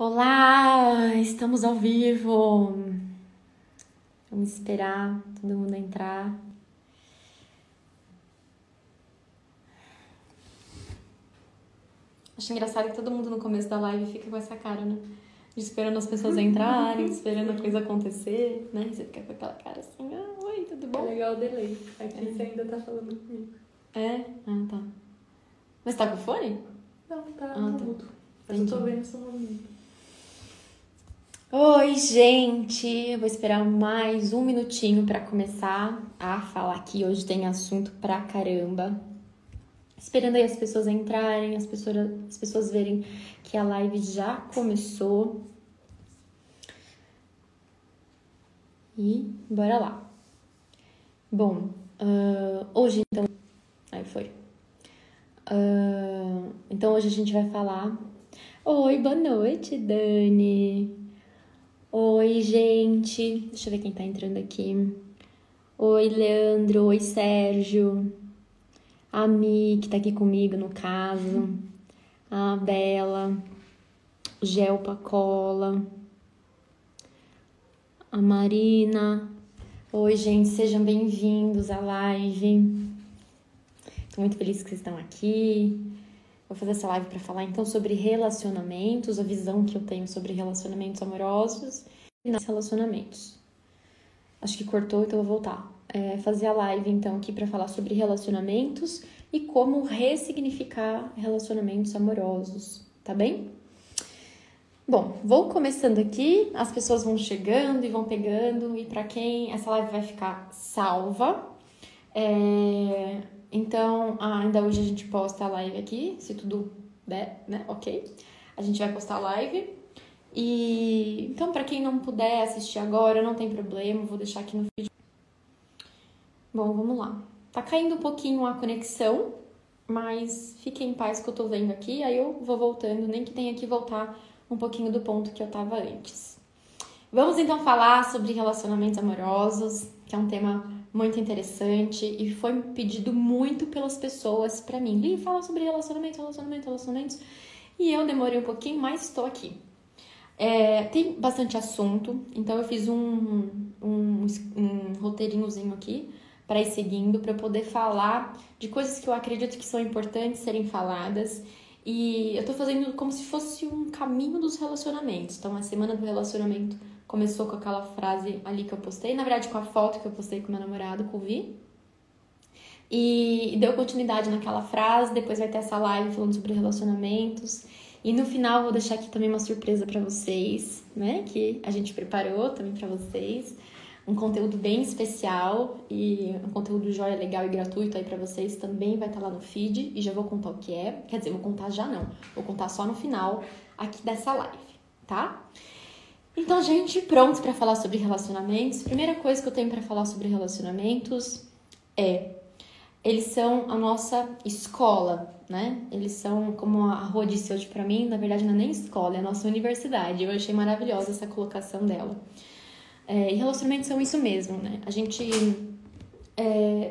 Olá, estamos ao vivo. Vamos esperar todo mundo entrar. Acho engraçado que todo mundo no começo da live fica com essa cara, né? Esperando as pessoas entrarem, esperando a coisa acontecer, né? Você fica com aquela cara assim, oi, tudo bom? É legal o delay. Aqui você ainda tá falando comigo. É? Ah, tá. Mas tá com fone? Não, tá tá. mudo. Mas eu tô vendo seu movimento. Oi, gente! Eu vou esperar mais um minutinho pra começar a falar aqui. Hoje tem assunto pra caramba. Esperando aí as pessoas entrarem, as pessoas verem que a live já começou. E bora lá. Bom, hoje então... Aí foi. Então hoje a gente vai falar... Oi, boa noite, Dani! Oi, gente! Deixa eu ver quem tá entrando aqui. Oi, Leandro! Oi, Sérgio! A Mi, que tá aqui comigo no caso. A Bela. Gelpa Cola. A Marina. Oi, gente, sejam bem-vindos à live. Tô muito feliz que vocês estão aqui. Vou fazer essa live para falar então sobre relacionamentos, a visão que eu tenho sobre relacionamentos amorosos e nos relacionamentos. Acho que cortou, então eu vou voltar. Fazer a live então aqui para falar sobre relacionamentos e como ressignificar relacionamentos amorosos, tá bem? Bom, vou começando aqui, as pessoas vão chegando e vão pegando, e para quem essa live vai ficar salva, então ainda hoje a gente posta a live aqui, se tudo der, né? Ok? A gente vai postar a live. E então, para quem não puder assistir agora, não tem problema, vou deixar aqui no vídeo. Bom, vamos lá. Tá caindo um pouquinho a conexão, mas fiquem em paz que eu tô vendo aqui, aí eu vou voltando, nem que tenha que voltar um pouquinho do ponto que eu tava antes. Vamos então falar sobre relacionamentos amorosos, que é um tema muito interessante e foi pedido muito pelas pessoas pra mim. Li, fala sobre relacionamentos. E eu demorei um pouquinho, mas estou aqui. Tem bastante assunto, então eu fiz um roteirinhozinho aqui para ir seguindo, para eu poder falar de coisas que eu acredito que são importantes serem faladas. E eu tô fazendo como se fosse um caminho dos relacionamentos. Então, a semana do relacionamento começou com aquela frase ali que eu postei, na verdade com a foto que eu postei com meu namorado, com o Vi. E deu continuidade naquela frase, depois vai ter essa live falando sobre relacionamentos. E no final vou deixar aqui também uma surpresa pra vocês, né? Que a gente preparou também pra vocês. Um conteúdo bem especial e um conteúdo joia, legal e gratuito aí pra vocês. Também vai estar lá no feed e já vou contar o que é. Quer dizer, vou contar já não. Vou contar só no final aqui dessa live, tá? Então, gente, prontos pra falar sobre relacionamentos? Primeira coisa que eu tenho pra falar sobre relacionamentos eles são a nossa escola, né? Eles são, como a Rô disse hoje pra mim, na verdade não é nem escola, é a nossa universidade. Eu achei maravilhosa essa colocação dela. E relacionamentos são isso mesmo, né? A gente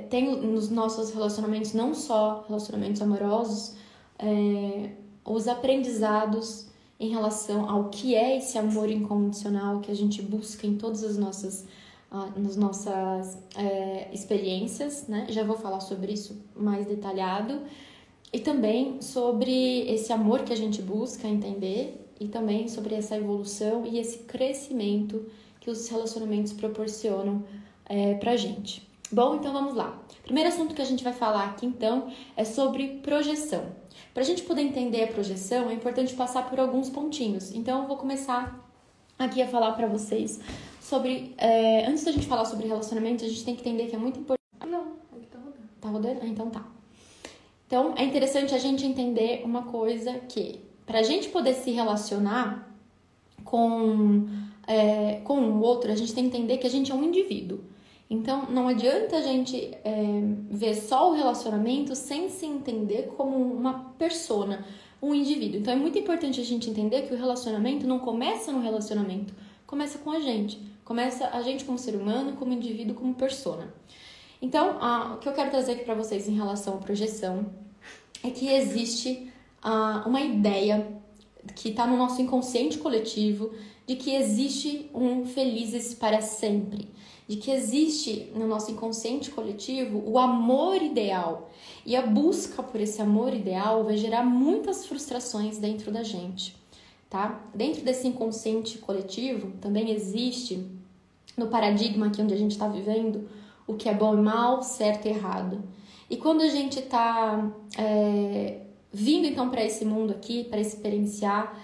tem nos nossos relacionamentos, não só relacionamentos amorosos, os aprendizados em relação ao que é esse amor incondicional que a gente busca em todas as nossas experiências, né? Já vou falar sobre isso mais detalhado. E também sobre esse amor que a gente busca entender e também sobre essa evolução e esse crescimento que os relacionamentos proporcionam pra gente. Bom, então vamos lá. Primeiro assunto que a gente vai falar aqui, então, é sobre projeção. Pra gente poder entender a projeção, é importante passar por alguns pontinhos. Então, eu vou começar aqui a falar pra vocês sobre... antes da gente falar sobre relacionamentos, a gente tem que entender que é muito importante... Não, aqui tá rodando. Tá rodando? Ah, então tá. Então, é interessante a gente entender uma coisa que, pra gente poder se relacionar com o outro, a gente tem que entender que a gente é um indivíduo. Então, não adianta a gente ver só o relacionamento sem se entender como uma persona, um indivíduo. Então, é muito importante a gente entender que o relacionamento não começa no relacionamento, começa com a gente. Começa a gente como ser humano, como indivíduo, como persona. Então, o que eu quero trazer aqui para vocês em relação à projeção é que existe uma ideia que está no nosso inconsciente coletivo, de que existe um felizes para sempre, de que existe no nosso inconsciente coletivo o amor ideal. E a busca por esse amor ideal vai gerar muitas frustrações dentro da gente, tá? Dentro desse inconsciente coletivo também existe, no paradigma aqui onde a gente está vivendo, o que é bom e mal, certo e errado. E quando a gente está vindo então para esse mundo aqui, para experienciar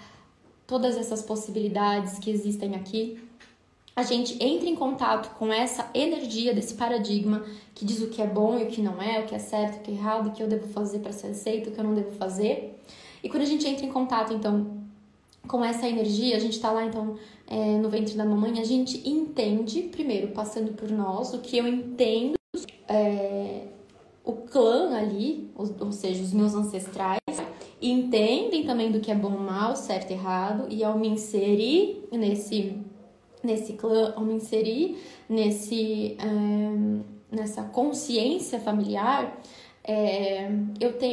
todas essas possibilidades que existem aqui, a gente entra em contato com essa energia desse paradigma que diz o que é bom e o que não é, o que é certo, o que é errado, o que eu devo fazer para ser aceito, o que eu não devo fazer. E quando a gente entra em contato, então, com essa energia, a gente está lá, então, no ventre da mamãe, a gente entende, primeiro, passando por nós, o que eu entendo, o clã ali, ou seja, os meus ancestrais, entendem também do que é bom ou mal, certo e errado, e ao me inserir nesse clã, ao me inserir nessa consciência familiar,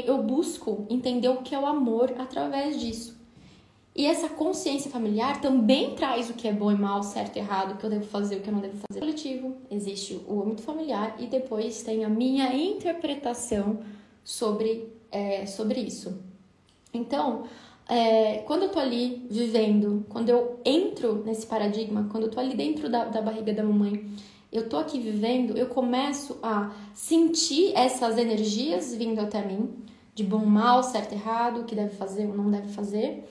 eu busco entender o que é o amor através disso. E essa consciência familiar também traz o que é bom e mal, certo e errado, o que eu devo fazer, o que eu não devo fazer. No coletivo existe o âmbito familiar e depois tem a minha interpretação sobre isso. Então, quando eu tô ali vivendo, quando eu entro nesse paradigma, quando eu tô ali dentro da barriga da mamãe, eu tô aqui vivendo, eu começo a sentir essas energias vindo até mim, de bom, mal, certo, errado, o que deve fazer ou não deve fazer,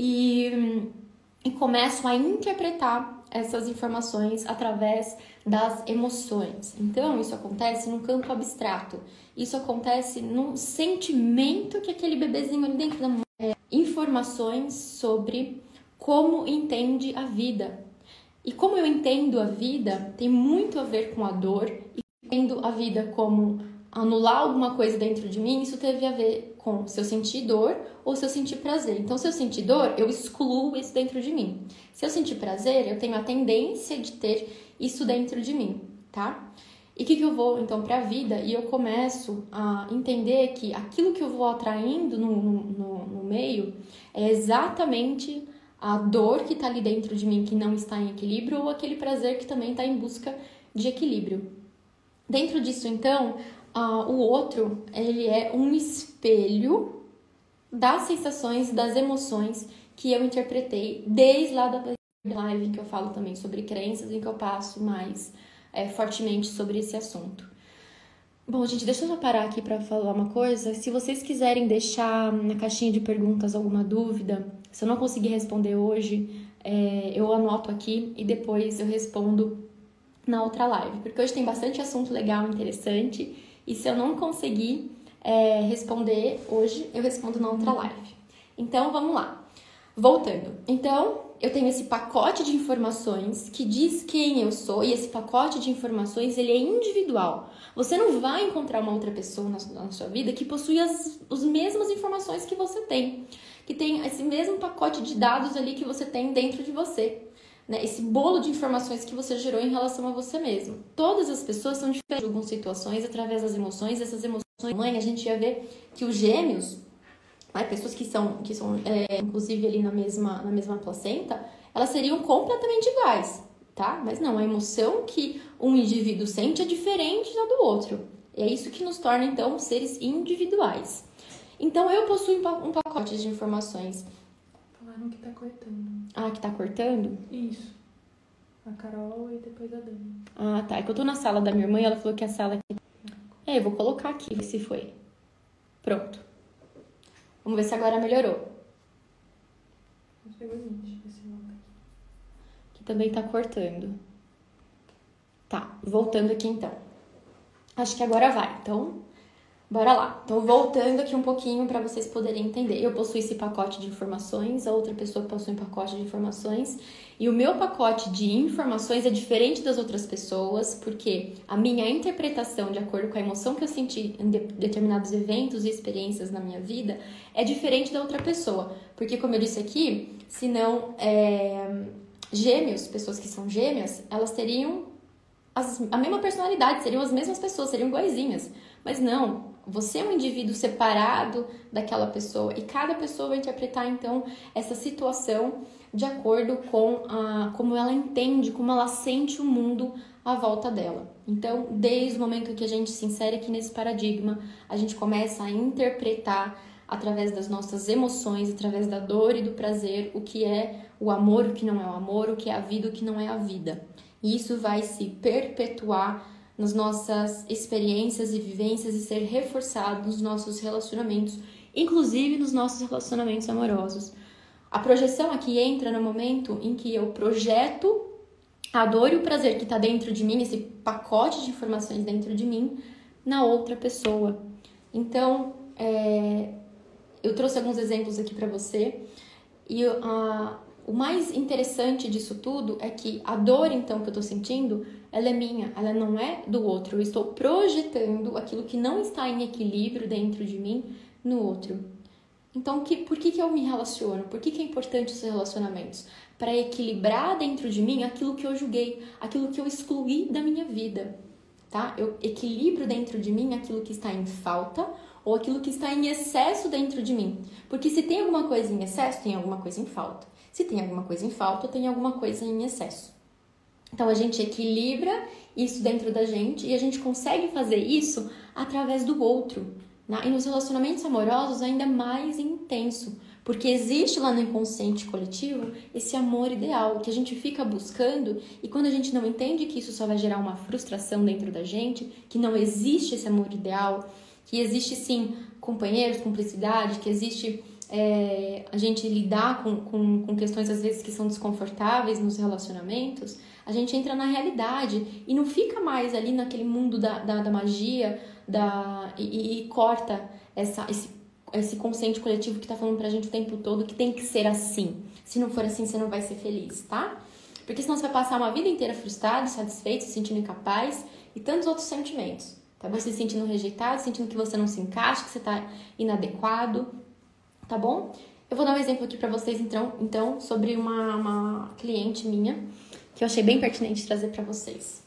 e começo a interpretar essas informações através das emoções. Então, isso acontece num campo abstrato, isso acontece num sentimento que aquele bebezinho ali dentro da mãe informações sobre como entende a vida. E como eu entendo a vida tem muito a ver com a dor, e entendo a vida como anular alguma coisa dentro de mim, isso teve a ver com se eu sentir dor ou se eu sentir prazer. Então, se eu sentir dor, eu excluo isso dentro de mim. Se eu sentir prazer, eu tenho a tendência de ter isso dentro de mim, tá? E o que eu vou, então, para a vida? E eu começo a entender que aquilo que eu vou atraindo no meio é exatamente a dor que está ali dentro de mim, que não está em equilíbrio, ou aquele prazer que também está em busca de equilíbrio. Dentro disso, então, o outro, ele é um espelho das sensações e das emoções que eu interpretei desde lá da live, em que eu falo também sobre crenças, em que eu passo mais fortemente sobre esse assunto. Bom, gente, deixa eu só parar aqui para falar uma coisa. Se vocês quiserem deixar na caixinha de perguntas alguma dúvida, se eu não conseguir responder hoje, eu anoto aqui e depois eu respondo na outra live, porque hoje tem bastante assunto legal, interessante, e se eu não conseguir responder hoje, eu respondo na outra live. Então, vamos lá. Voltando. Então, eu tenho esse pacote de informações que diz quem eu sou, e esse pacote de informações, ele é individual. Você não vai encontrar uma outra pessoa na sua vida que possui as mesmas informações que você tem, que tem esse mesmo pacote de dados ali que você tem dentro de você, né? Esse bolo de informações que você gerou em relação a você mesmo. Todas as pessoas são diferentes, julgam situações através das emoções. Essas emoções, mãe, a gente ia ver que os gêmeos, pessoas que são inclusive ali na mesma placenta, elas seriam completamente iguais, tá? Mas não, a emoção que um indivíduo sente é diferente da do outro. E é isso que nos torna, então, seres individuais. Então, eu possuo um pacote de informações. Falaram que tá cortando. Ah, que tá cortando? Isso. A Carol e depois a Dani. Ah, tá. É que eu tô na sala da minha irmã e ela falou que a sala aqui... eu vou colocar aqui, ver se foi. Pronto. Vamos ver se agora melhorou. Aqui também tá cortando. Tá, voltando aqui então. Acho que agora vai, então bora lá. Então, voltando aqui um pouquinho para vocês poderem entender. Eu possuo esse pacote de informações, a outra pessoa possui um pacote de informações. E o meu pacote de informações é diferente das outras pessoas, porque a minha interpretação, de acordo com a emoção que eu senti em determinados eventos e experiências na minha vida, é diferente da outra pessoa. Porque, como eu disse aqui, se não gêmeos, pessoas que são gêmeas, elas teriam a mesma personalidade, seriam as mesmas pessoas, seriam iguaizinhas. Mas não, Você é um indivíduo separado daquela pessoa e cada pessoa vai interpretar, então, essa situação de acordo com como ela entende, como ela sente o mundo à volta dela. Então, desde o momento que a gente se insere aqui nesse paradigma, a gente começa a interpretar através das nossas emoções, através da dor e do prazer, o que é o amor, o que não é o amor, o que é a vida, o que não é a vida. E isso vai se perpetuar nas nossas experiências e vivências e ser reforçado nos nossos relacionamentos, inclusive nos nossos relacionamentos amorosos. A projeção aqui entra no momento em que eu projeto a dor e o prazer que está dentro de mim, esse pacote de informações dentro de mim, na outra pessoa. Então, eu trouxe alguns exemplos aqui para você. E o mais interessante disso tudo é que a dor, então, que eu estou sentindo, ela é minha, ela não é do outro. Eu estou projetando aquilo que não está em equilíbrio dentro de mim no outro. Então, por que eu me relaciono? Por que é importante os relacionamentos? Para equilibrar dentro de mim aquilo que eu julguei, aquilo que eu excluí da minha vida, tá? Eu equilibro dentro de mim aquilo que está em falta ou aquilo que está em excesso dentro de mim. Porque se tem alguma coisa em excesso, tem alguma coisa em falta. Se tem alguma coisa em falta, tem alguma coisa em excesso. Então, a gente equilibra isso dentro da gente e a gente consegue fazer isso através do outro. E nos relacionamentos amorosos ainda mais intenso, porque existe lá no inconsciente coletivo esse amor ideal que a gente fica buscando e quando a gente não entende que isso só vai gerar uma frustração dentro da gente, que não existe esse amor ideal, que existe sim companheiros, cumplicidade, que existe a gente lidar com questões às vezes que são desconfortáveis nos relacionamentos, a gente entra na realidade e não fica mais ali naquele mundo da magia e corta esse consciente coletivo que tá falando pra gente o tempo todo que tem que ser assim. Se não for assim, você não vai ser feliz, tá? Porque senão você vai passar uma vida inteira frustrado, insatisfeito, se sentindo incapaz e tantos outros sentimentos. Tá bom? Se sentindo rejeitado, sentindo que você não se encaixa, que você tá inadequado, tá bom? Eu vou dar um exemplo aqui pra vocês, então sobre uma cliente minha, que eu achei bem pertinente trazer pra vocês.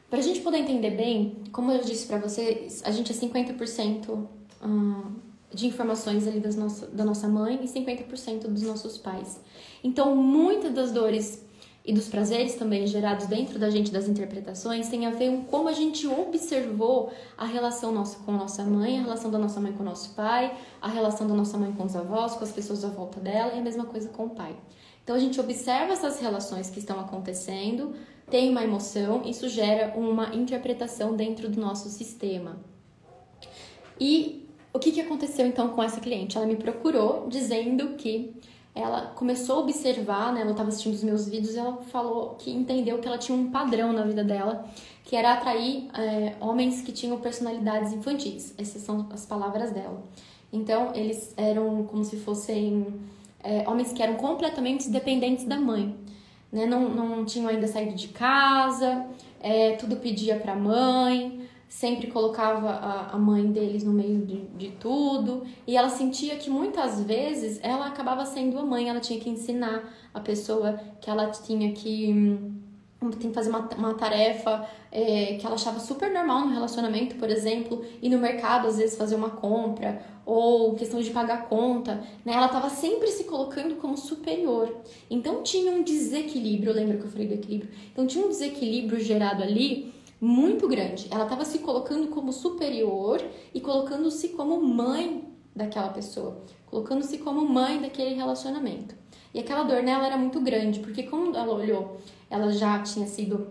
Pra gente poder entender bem, como eu disse pra vocês, a gente é 50% de informações ali da nossa mãe e 50% dos nossos pais. Então, muitas das dores e dos prazeres também gerados dentro da gente, das interpretações, tem a ver com como a gente observou a relação nossa com a nossa mãe, a relação da nossa mãe com o nosso pai, a relação da nossa mãe com os avós, com as pessoas à volta dela e a mesma coisa com o pai. Então, a gente observa essas relações que estão acontecendo, tem uma emoção, isso gera uma interpretação dentro do nosso sistema. E o que aconteceu então com essa cliente? Ela me procurou dizendo que ela começou a observar, né? Ela estava assistindo os meus vídeos e ela falou que entendeu que ela tinha um padrão na vida dela, que era atrair homens que tinham personalidades infantis. Essas são as palavras dela. Então, eles eram como se fossem homens que eram completamente dependentes da mãe. Né? Não tinham ainda saído de casa, tudo pedia para a mãe, sempre colocava a mãe deles no meio de tudo, e ela sentia que muitas vezes ela acabava sendo a mãe, ela tinha que ensinar a pessoa que ela tinha que fazer uma tarefa que ela achava super normal no relacionamento, por exemplo, ir no mercado, às vezes fazer uma compra, ou questão de pagar conta, né? Ela estava sempre se colocando como superior. Então tinha um desequilíbrio, lembra que eu falei do equilíbrio? Então tinha um desequilíbrio gerado ali muito grande. Ela estava se colocando como superior e colocando-se como mãe daquela pessoa, colocando-se como mãe daquele relacionamento. E aquela dor nela era muito grande, porque quando ela olhou, ela já tinha sido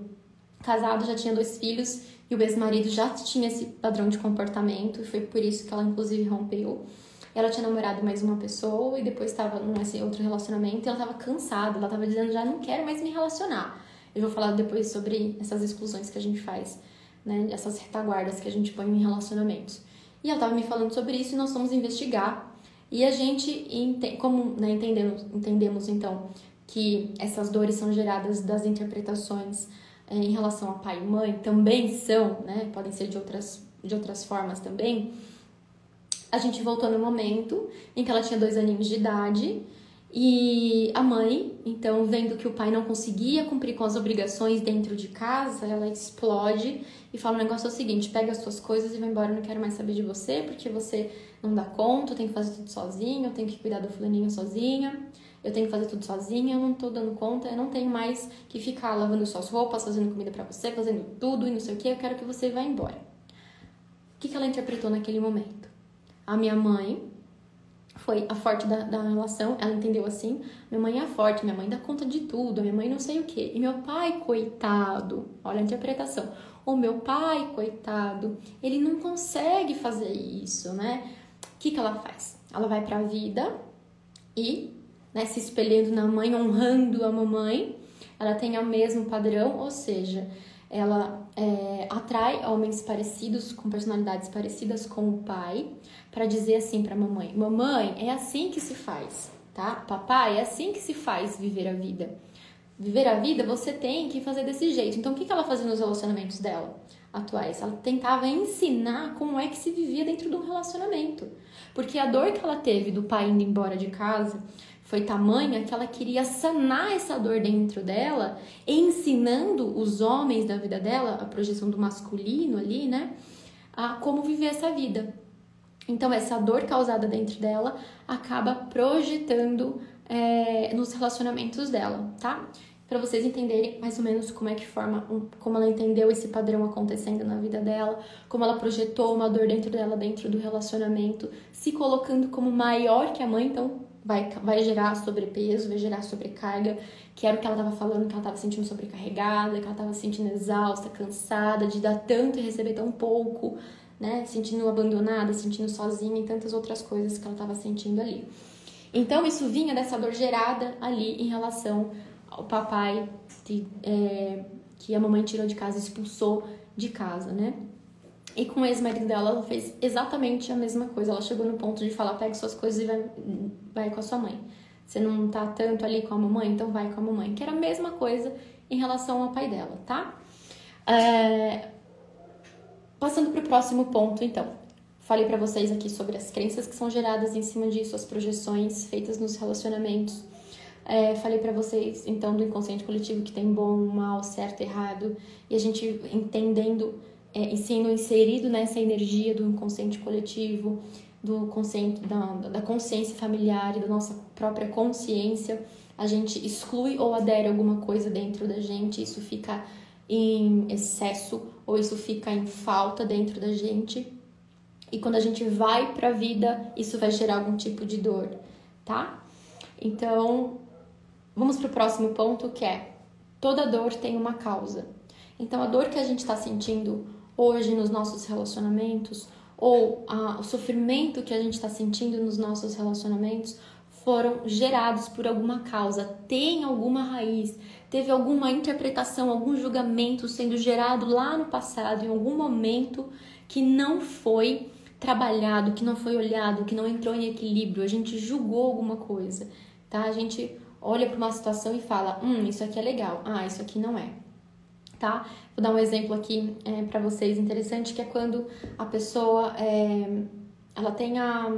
casada, já tinha 2 filhos, e o ex-marido já tinha esse padrão de comportamento, e foi por isso que ela, inclusive, rompeu. Ela tinha namorado mais uma pessoa, e depois estava nesse outro relacionamento, e ela estava cansada, ela estava dizendo, já não quero mais me relacionar. Eu vou falar depois sobre essas exclusões que a gente faz, né, essas retaguardas que a gente põe em relacionamentos. E ela estava me falando sobre isso, e nós fomos investigar. E a gente, como né, entendemos então que essas dores são geradas das interpretações em relação a pai e mãe, também são, né, podem ser de outras formas também, a gente voltou no momento em que ela tinha 2 aninhos de idade E a mãe, então, vendo que o pai não conseguia cumprir com as obrigações dentro de casa, ela explode e fala: o negócio é o seguinte, pega as suas coisas e vai embora, eu não quero mais saber de você, porque você não dá conta, eu tenho que fazer tudo sozinha, eu tenho que cuidar do fulaninho sozinha, eu tenho que fazer tudo sozinha, eu não tô dando conta, eu não tenho mais que ficar lavando suas roupas, fazendo comida pra você, fazendo tudo e não sei o que, eu quero que você vá embora. O que ela interpretou naquele momento? A minha mãe foi a forte da relação, ela entendeu assim: minha mãe é forte, minha mãe dá conta de tudo, minha mãe não sei o quê. E meu pai, coitado, olha a interpretação, o meu pai, coitado, ele não consegue fazer isso, né? O que ela faz? Ela vai pra vida e, né, se espelhando na mãe, honrando a mamãe, ela tem o mesmo padrão, ou seja, ela atrai homens parecidos, com personalidades parecidas com o pai, para dizer assim para mamãe: mamãe, é assim que se faz, tá? Papai, é assim que se faz viver a vida. Viver a vida você tem que fazer desse jeito. Então, o que ela fazia nos relacionamentos dela atuais? Ela tentava ensinar como é que se vivia dentro de um relacionamento. Porque a dor que ela teve do pai indo embora de casa foi tamanha que ela queria sanar essa dor dentro dela, ensinando os homens da vida dela, a projeção do masculino ali, né? A como viver essa vida. Então, essa dor causada dentro dela acaba projetando nos relacionamentos dela, tá? Para vocês entenderem mais ou menos como é que como ela entendeu esse padrão acontecendo na vida dela, como ela projetou uma dor dentro dela, dentro do relacionamento, se colocando como maior que a mãe, então vai gerar sobrepeso, vai gerar sobrecarga, que era o que ela estava falando, que ela estava sentindo sobrecarregada, que ela estava se sentindo exausta, cansada de dar tanto e receber tão pouco, né? Sentindo abandonada, sentindo sozinha e tantas outras coisas que ela estava sentindo ali. Então, isso vinha dessa dor gerada ali em relação ao papai que a mamãe tirou de casa, expulsou de casa, né? E com o ex-marido dela, ela fez exatamente a mesma coisa. Ela chegou no ponto de falar: pega suas coisas e vai com a sua mãe. Você não tá tanto ali com a mamãe, então vai com a mamãe. Que era a mesma coisa em relação ao pai dela, tá? Passando para o próximo ponto, então. Falei para vocês aqui sobre as crenças que são geradas em cima disso, as projeções feitas nos relacionamentos. Falei para vocês, então, do inconsciente coletivo, que tem bom, mal, certo, errado. E a gente entendendo e sendo inserido nessa energia do inconsciente coletivo, do consciente, da consciência familiar e da nossa própria consciência, a gente exclui ou adere alguma coisa dentro da gente, isso fica em excesso ou isso fica em falta dentro da gente. E quando a gente vai pra vida, isso vai gerar algum tipo de dor, tá? Então, vamos pro próximo ponto, que é: toda dor tem uma causa. Então, a dor que a gente está sentindo hoje nos nossos relacionamentos, ou o sofrimento que a gente está sentindo nos nossos relacionamentos, foram gerados por alguma causa, tem alguma raiz, teve alguma interpretação, algum julgamento sendo gerado lá no passado, em algum momento que não foi trabalhado, que não foi olhado, que não entrou em equilíbrio, a gente julgou alguma coisa, tá? A gente olha para uma situação e fala: isso aqui é legal, isso aqui não é, tá? Vou dar um exemplo aqui para vocês interessante, que é quando a pessoa ela tem a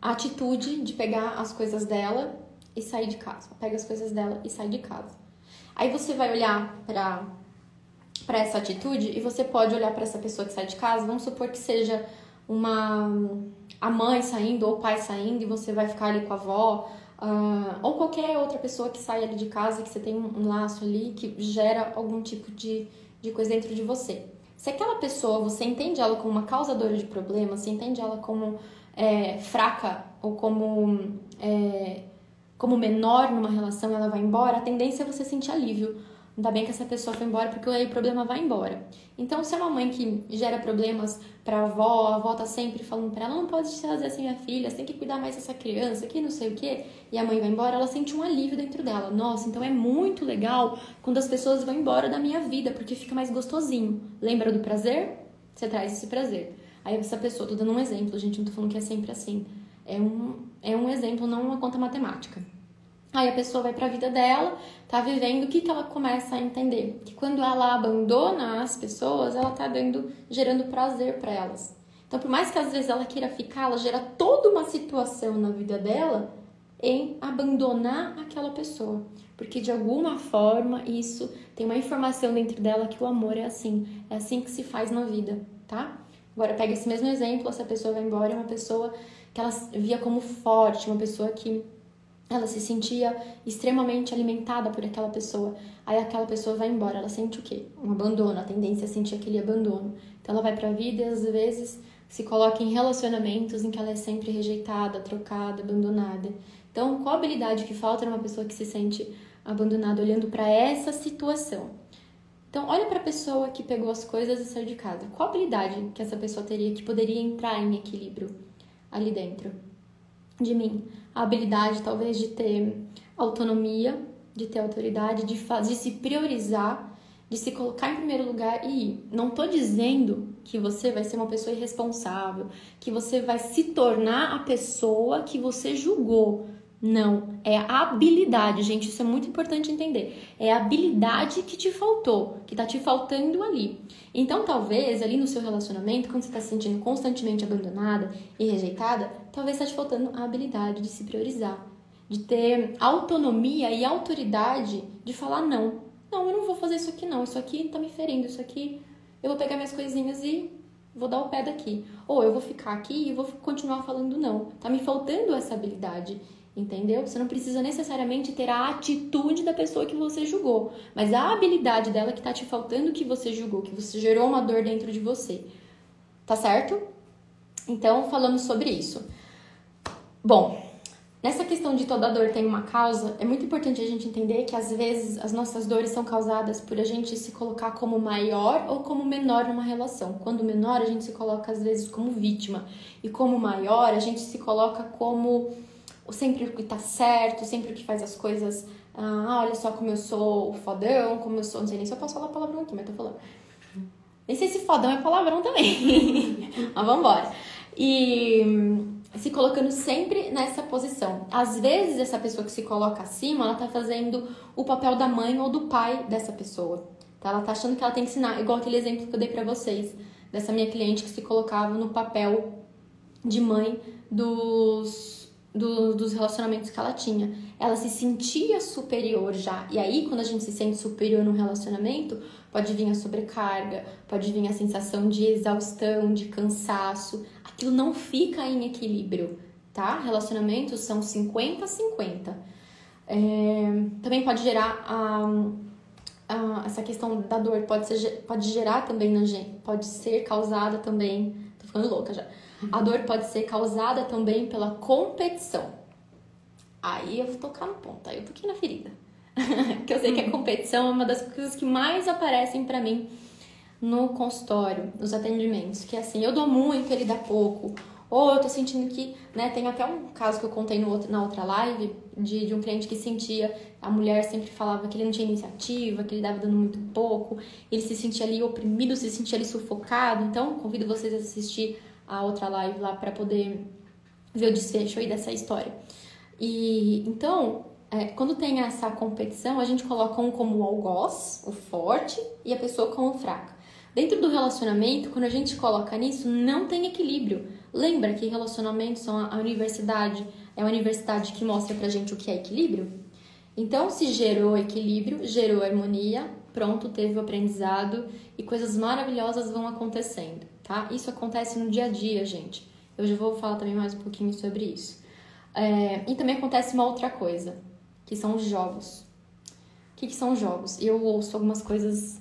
atitude de pegar as coisas dela e sair de casa. Pega as coisas dela e sai de casa. Aí você vai olhar para essa atitude e você pode olhar para essa pessoa que sai de casa, vamos supor que seja a mãe saindo ou o pai saindo e você vai ficar ali com a avó, ou qualquer outra pessoa que sai ali de casa, que você tem um laço ali que gera algum tipo de coisa dentro de você. Se aquela pessoa, você entende ela como uma causadora de problemas, você entende ela como fraca ou como menor numa relação e ela vai embora, a tendência é você sentir alívio. Ainda bem que essa pessoa foi embora, porque aí o problema vai embora. Então, se é uma mãe que gera problemas pra avó, a avó tá sempre falando pra ela: não pode fazer assim, minha filha, você tem que cuidar mais dessa criança, que não sei o quê, e a mãe vai embora, ela sente um alívio dentro dela. Nossa, então é muito legal quando as pessoas vão embora da minha vida, porque fica mais gostosinho. Lembra do prazer? Você traz esse prazer. Aí essa pessoa, tô dando um exemplo, gente, não tô falando que é sempre assim. É um exemplo, não uma conta matemática. Aí a pessoa vai pra vida dela, tá vivendo, o que ela começa a entender? Que quando ela abandona as pessoas, ela tá gerando prazer pra elas. Então, por mais que às vezes ela queira ficar, ela gera toda uma situação na vida dela em abandonar aquela pessoa. Porque de alguma forma isso tem uma informação dentro dela que o amor é assim que se faz na vida, tá? Agora pega esse mesmo exemplo, essa pessoa vai embora, é uma pessoa que ela via como forte, uma pessoa que ela se sentia extremamente alimentada por aquela pessoa. Aí aquela pessoa vai embora, ela sente o quê? Um abandono, a tendência é sentir aquele abandono. Então ela vai pra vida e às vezes se coloca em relacionamentos em que ela é sempre rejeitada, trocada, abandonada. Então, qual a habilidade que falta numa pessoa que se sente abandonada olhando para essa situação? Então, olha para a pessoa que pegou as coisas e saiu de casa. Qual a habilidade que essa pessoa teria que poderia entrar em equilíbrio ali dentro de mim? A habilidade, talvez, de ter autonomia, de ter autoridade, de se priorizar, de se colocar em primeiro lugar e ir. Não tô dizendo que você vai ser uma pessoa irresponsável, que você vai se tornar a pessoa que você julgou. Não, é a habilidade, gente, isso é muito importante entender. É a habilidade que te faltou, que tá te faltando ali. Então, talvez, ali no seu relacionamento, quando você tá se sentindo constantemente abandonada e rejeitada, talvez tá te faltando a habilidade de se priorizar, de ter autonomia e autoridade de falar não. Não, eu não vou fazer isso aqui não, isso aqui tá me ferindo, isso aqui eu vou pegar minhas coisinhas e vou dar o pé daqui. Ou eu vou ficar aqui e vou continuar falando não. Tá me faltando essa habilidade. Entendeu? Você não precisa necessariamente ter a atitude da pessoa que você julgou, mas a habilidade dela que tá te faltando que você julgou, que você gerou uma dor dentro de você. Tá certo? Então, falamos sobre isso. Bom, nessa questão de toda dor tem uma causa, é muito importante a gente entender que às vezes as nossas dores são causadas por a gente se colocar como maior ou como menor numa relação. Quando menor, a gente se coloca às vezes como vítima, e como maior, a gente se coloca como sempre o que tá certo, sempre o que faz as coisas. Olha só como eu sou fodão, como eu sou. Não sei nem se eu posso falar palavrão aqui, mas tô falando. Nem sei se fodão é palavrão também. Mas vambora. E se colocando sempre nessa posição. Às vezes, essa pessoa que se coloca acima, ela tá fazendo o papel da mãe ou do pai dessa pessoa. Tá? Ela tá achando que ela tem que ensinar, igual aquele exemplo que eu dei pra vocês, dessa minha cliente que se colocava no papel de mãe dos relacionamentos que ela tinha. Ela se sentia superior já. E aí, quando a gente se sente superior num relacionamento, pode vir a sobrecarga, pode vir a sensação de exaustão, de cansaço. Aquilo não fica em equilíbrio, tá? Relacionamentos são 50-50. Também pode gerar essa questão da dor, pode gerar também na gente, pode ser causada também. Tô ficando louca já. A dor pode ser causada também pela competição. Aí eu vou tocar no ponto, aí eu toquei na ferida. Porque eu sei que a competição é uma das coisas que mais aparecem pra mim no consultório, nos atendimentos. Que é assim, eu dou muito, ele dá pouco. Ou eu tô sentindo que, né, tem até um caso que eu contei na outra live, de um cliente que sentia, a mulher sempre falava que ele não tinha iniciativa, que ele dava dando muito pouco, ele se sentia ali oprimido, se sentia ali sufocado. Então, convido vocês a assistir a outra live lá para poder ver o desfecho aí dessa história. E então, quando tem essa competição, a gente coloca um como o algoz, o forte, e a pessoa como o fraca. Dentro do relacionamento, quando a gente coloca nisso, não tem equilíbrio. Lembra que relacionamentos são a universidade, é a universidade que mostra pra gente o que é equilíbrio? Então, se gerou equilíbrio, gerou harmonia, pronto, teve o aprendizado e coisas maravilhosas vão acontecendo, tá? Isso acontece no dia a dia, gente. Eu já vou falar também mais um pouquinho sobre isso. E também acontece uma outra coisa, que são os jogos. O que são os jogos? Eu ouço algumas coisas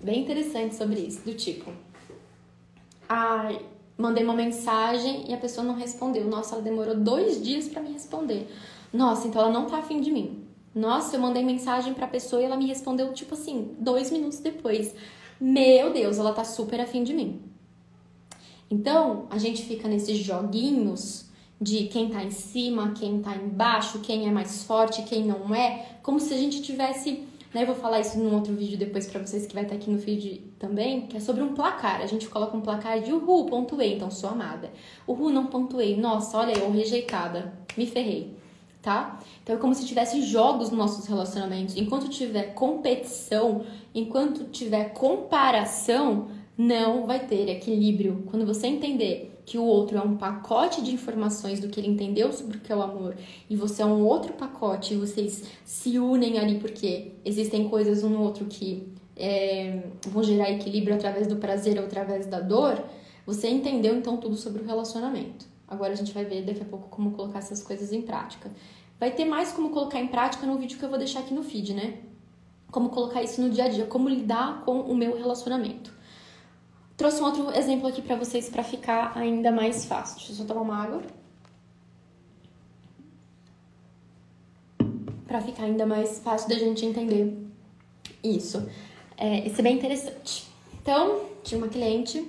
bem interessantes sobre isso, do tipo... mandei uma mensagem e a pessoa não respondeu. Nossa, ela demorou 2 dias pra me responder. Nossa, então ela não tá afim de mim. Nossa, eu mandei mensagem pra pessoa e ela me respondeu, tipo assim, 2 minutos depois. Meu Deus, ela tá super afim de mim. Então, a gente fica nesses joguinhos de quem tá em cima, quem tá embaixo, quem é mais forte, quem não é. Como se a gente tivesse... Eu vou falar isso num outro vídeo depois pra vocês, que vai estar aqui no feed também, que é sobre um placar. A gente coloca um placar de uhul, pontuei, então sou amada. Uhul, não pontuei, nossa, olha eu, rejeitada, me ferrei, tá? Então é como se tivesse jogos nos nossos relacionamentos. Enquanto tiver competição, enquanto tiver comparação, não vai ter equilíbrio. Quando você entender que o outro é um pacote de informações do que ele entendeu sobre o que é o amor e você é um outro pacote e vocês se unem ali porque existem coisas um no outro que vão gerar equilíbrio através do prazer ou através da dor, você entendeu então tudo sobre o relacionamento. Agora a gente vai ver daqui a pouco como colocar essas coisas em prática. Vai ter mais como colocar em prática no vídeo que eu vou deixar aqui no feed, né? Como colocar isso no dia a dia, como lidar com o meu relacionamento. Trouxe um outro exemplo aqui pra vocês pra ficar ainda mais fácil. Deixa eu só tomar uma água. Pra ficar ainda mais fácil da gente entender isso. Isso é bem interessante. Então, tinha uma cliente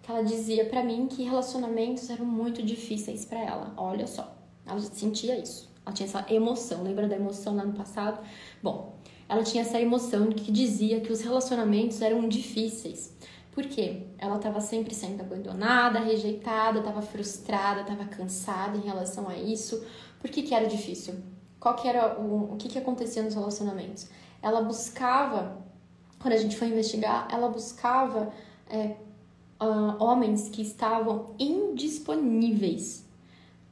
que ela dizia pra mim que relacionamentos eram muito difíceis pra ela. Olha só, ela sentia isso. Ela tinha essa emoção. Lembra da emoção lá no passado? Bom, ela tinha essa emoção que dizia que os relacionamentos eram difíceis. Por quê? Ela estava sempre sendo abandonada, rejeitada, estava frustrada, estava cansada em relação a isso. Por que era difícil? Qual que era o que acontecia nos relacionamentos? Ela buscava, quando a gente foi investigar, ela buscava homens que estavam indisponíveis.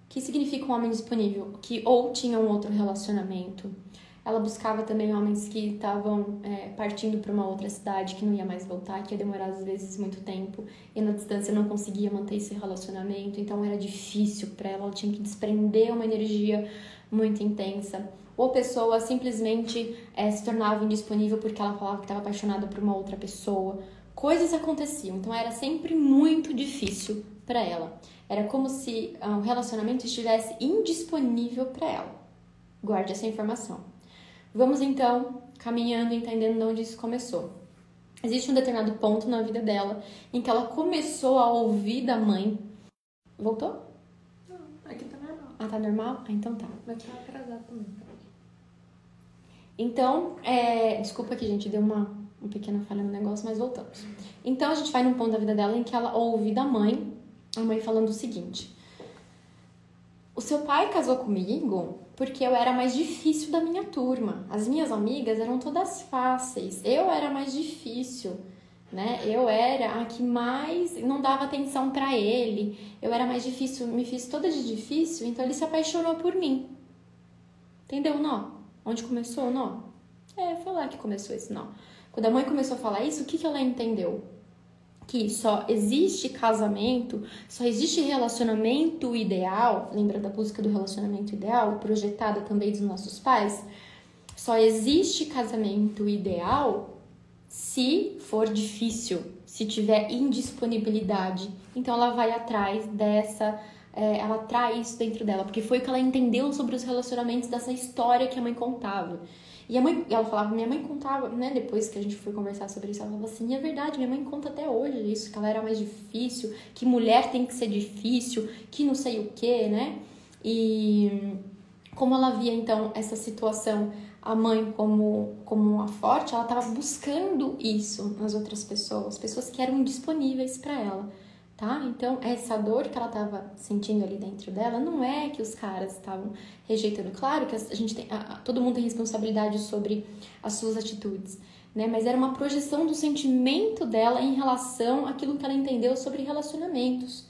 O que significa um homem disponível? Que ou tinham outro relacionamento. Ela buscava também homens que estavam partindo para uma outra cidade, que não ia mais voltar, que ia demorar às vezes muito tempo, e na distância não conseguia manter esse relacionamento, então era difícil para ela, ela tinha que desprender uma energia muito intensa. Ou a pessoa simplesmente se tornava indisponível porque ela falava que estava apaixonada por uma outra pessoa. Coisas aconteciam, então era sempre muito difícil para ela. Era como se o relacionamento estivesse indisponível para ela. Guarde essa informação. Vamos então caminhando, entendendo de onde isso começou. Existe um determinado ponto na vida dela em que ela começou a ouvir da mãe. Voltou? Não, aqui tá normal. Ah, tá normal? Ah, então tá. Mas tá atrasado também. Então, desculpa que, gente, deu uma pequena falha no negócio, mas voltamos. Então, a gente vai num ponto da vida dela em que ela ouve da mãe, a mãe falando o seguinte: o seu pai casou comigo porque eu era mais difícil da minha turma. As minhas amigas eram todas fáceis. Eu era mais difícil, né? Eu era a que mais não dava atenção pra ele. Eu era mais difícil, me fiz toda de difícil, então ele se apaixonou por mim. Entendeu o nó? Onde começou o nó? Foi lá que começou esse nó. Quando a mãe começou a falar isso, o que ela entendeu? Que só existe casamento, só existe relacionamento ideal, lembra da busca do relacionamento ideal, projetada também dos nossos pais? Só existe casamento ideal se for difícil, se tiver indisponibilidade. Então ela vai atrás ela traz isso dentro dela, porque foi o que ela entendeu sobre os relacionamentos dessa história que a mãe contava. E ela falava, minha mãe contava, né, depois que a gente foi conversar sobre isso, ela falava assim, é verdade, minha mãe conta até hoje isso, que ela era mais difícil, que mulher tem que ser difícil, que não sei o que, né? E como ela via, então, essa situação, a mãe como uma forte, ela estava buscando isso nas outras pessoas que eram indisponíveis para ela. Tá? Então, essa dor que ela estava sentindo ali dentro dela não é que os caras estavam rejeitando. Claro que a gente todo mundo tem responsabilidade sobre as suas atitudes, né? Mas era uma projeção do sentimento dela em relação àquilo que ela entendeu sobre relacionamentos.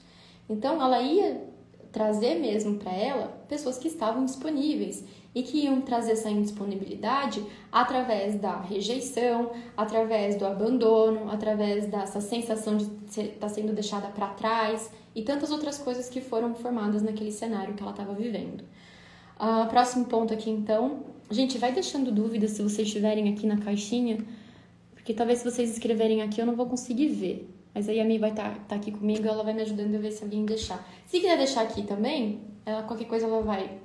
Então, ela ia trazer mesmo para ela pessoas que estavam disponíveis e que iam trazer essa indisponibilidade através da rejeição, através do abandono, através dessa sensação de estar sendo deixada para trás e tantas outras coisas que foram formadas naquele cenário que ela estava vivendo. Próximo ponto aqui, então. Gente, vai deixando dúvidas se vocês estiverem aqui na caixinha, porque talvez se vocês escreverem aqui eu não vou conseguir ver. Mas aí a Mi vai estar aqui comigo e ela vai me ajudando a ver se alguém deixar. Se quiser deixar aqui também, qualquer coisa ela vai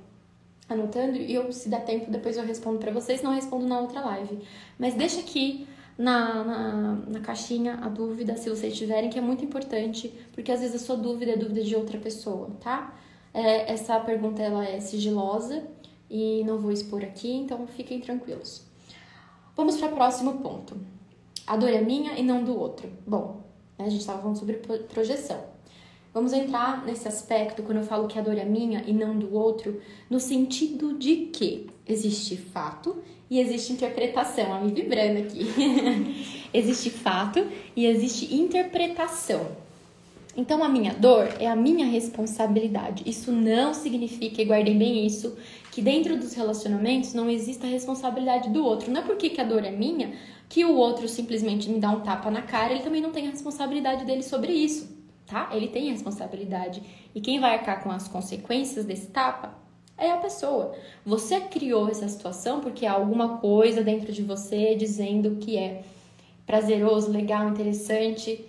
anotando e eu, se der tempo, depois eu respondo pra vocês, não respondo na outra live. Mas deixa aqui na caixinha a dúvida, se vocês tiverem, que é muito importante, porque às vezes a sua dúvida é dúvida de outra pessoa, tá? Essa pergunta, ela é sigilosa e não vou expor aqui, então fiquem tranquilos. Vamos para o próximo ponto. A dor é minha e não do outro. Bom, a gente estava falando sobre projeção. Vamos entrar nesse aspecto, quando eu falo que a dor é minha e não do outro, no sentido de que existe fato e existe interpretação. A me vibrando aqui. Existe fato e existe interpretação. Então, a minha dor é a minha responsabilidade. Isso não significa, e guardem bem isso, que dentro dos relacionamentos não exista a responsabilidade do outro. Não é porque que a dor é minha que o outro simplesmente me dá um tapa na cara, ele também não tem a responsabilidade dele sobre isso, tá? Ele tem a responsabilidade. E quem vai arcar com as consequências desse tapa é a pessoa. Você criou essa situação porque há alguma coisa dentro de você dizendo que é prazeroso, legal, interessante,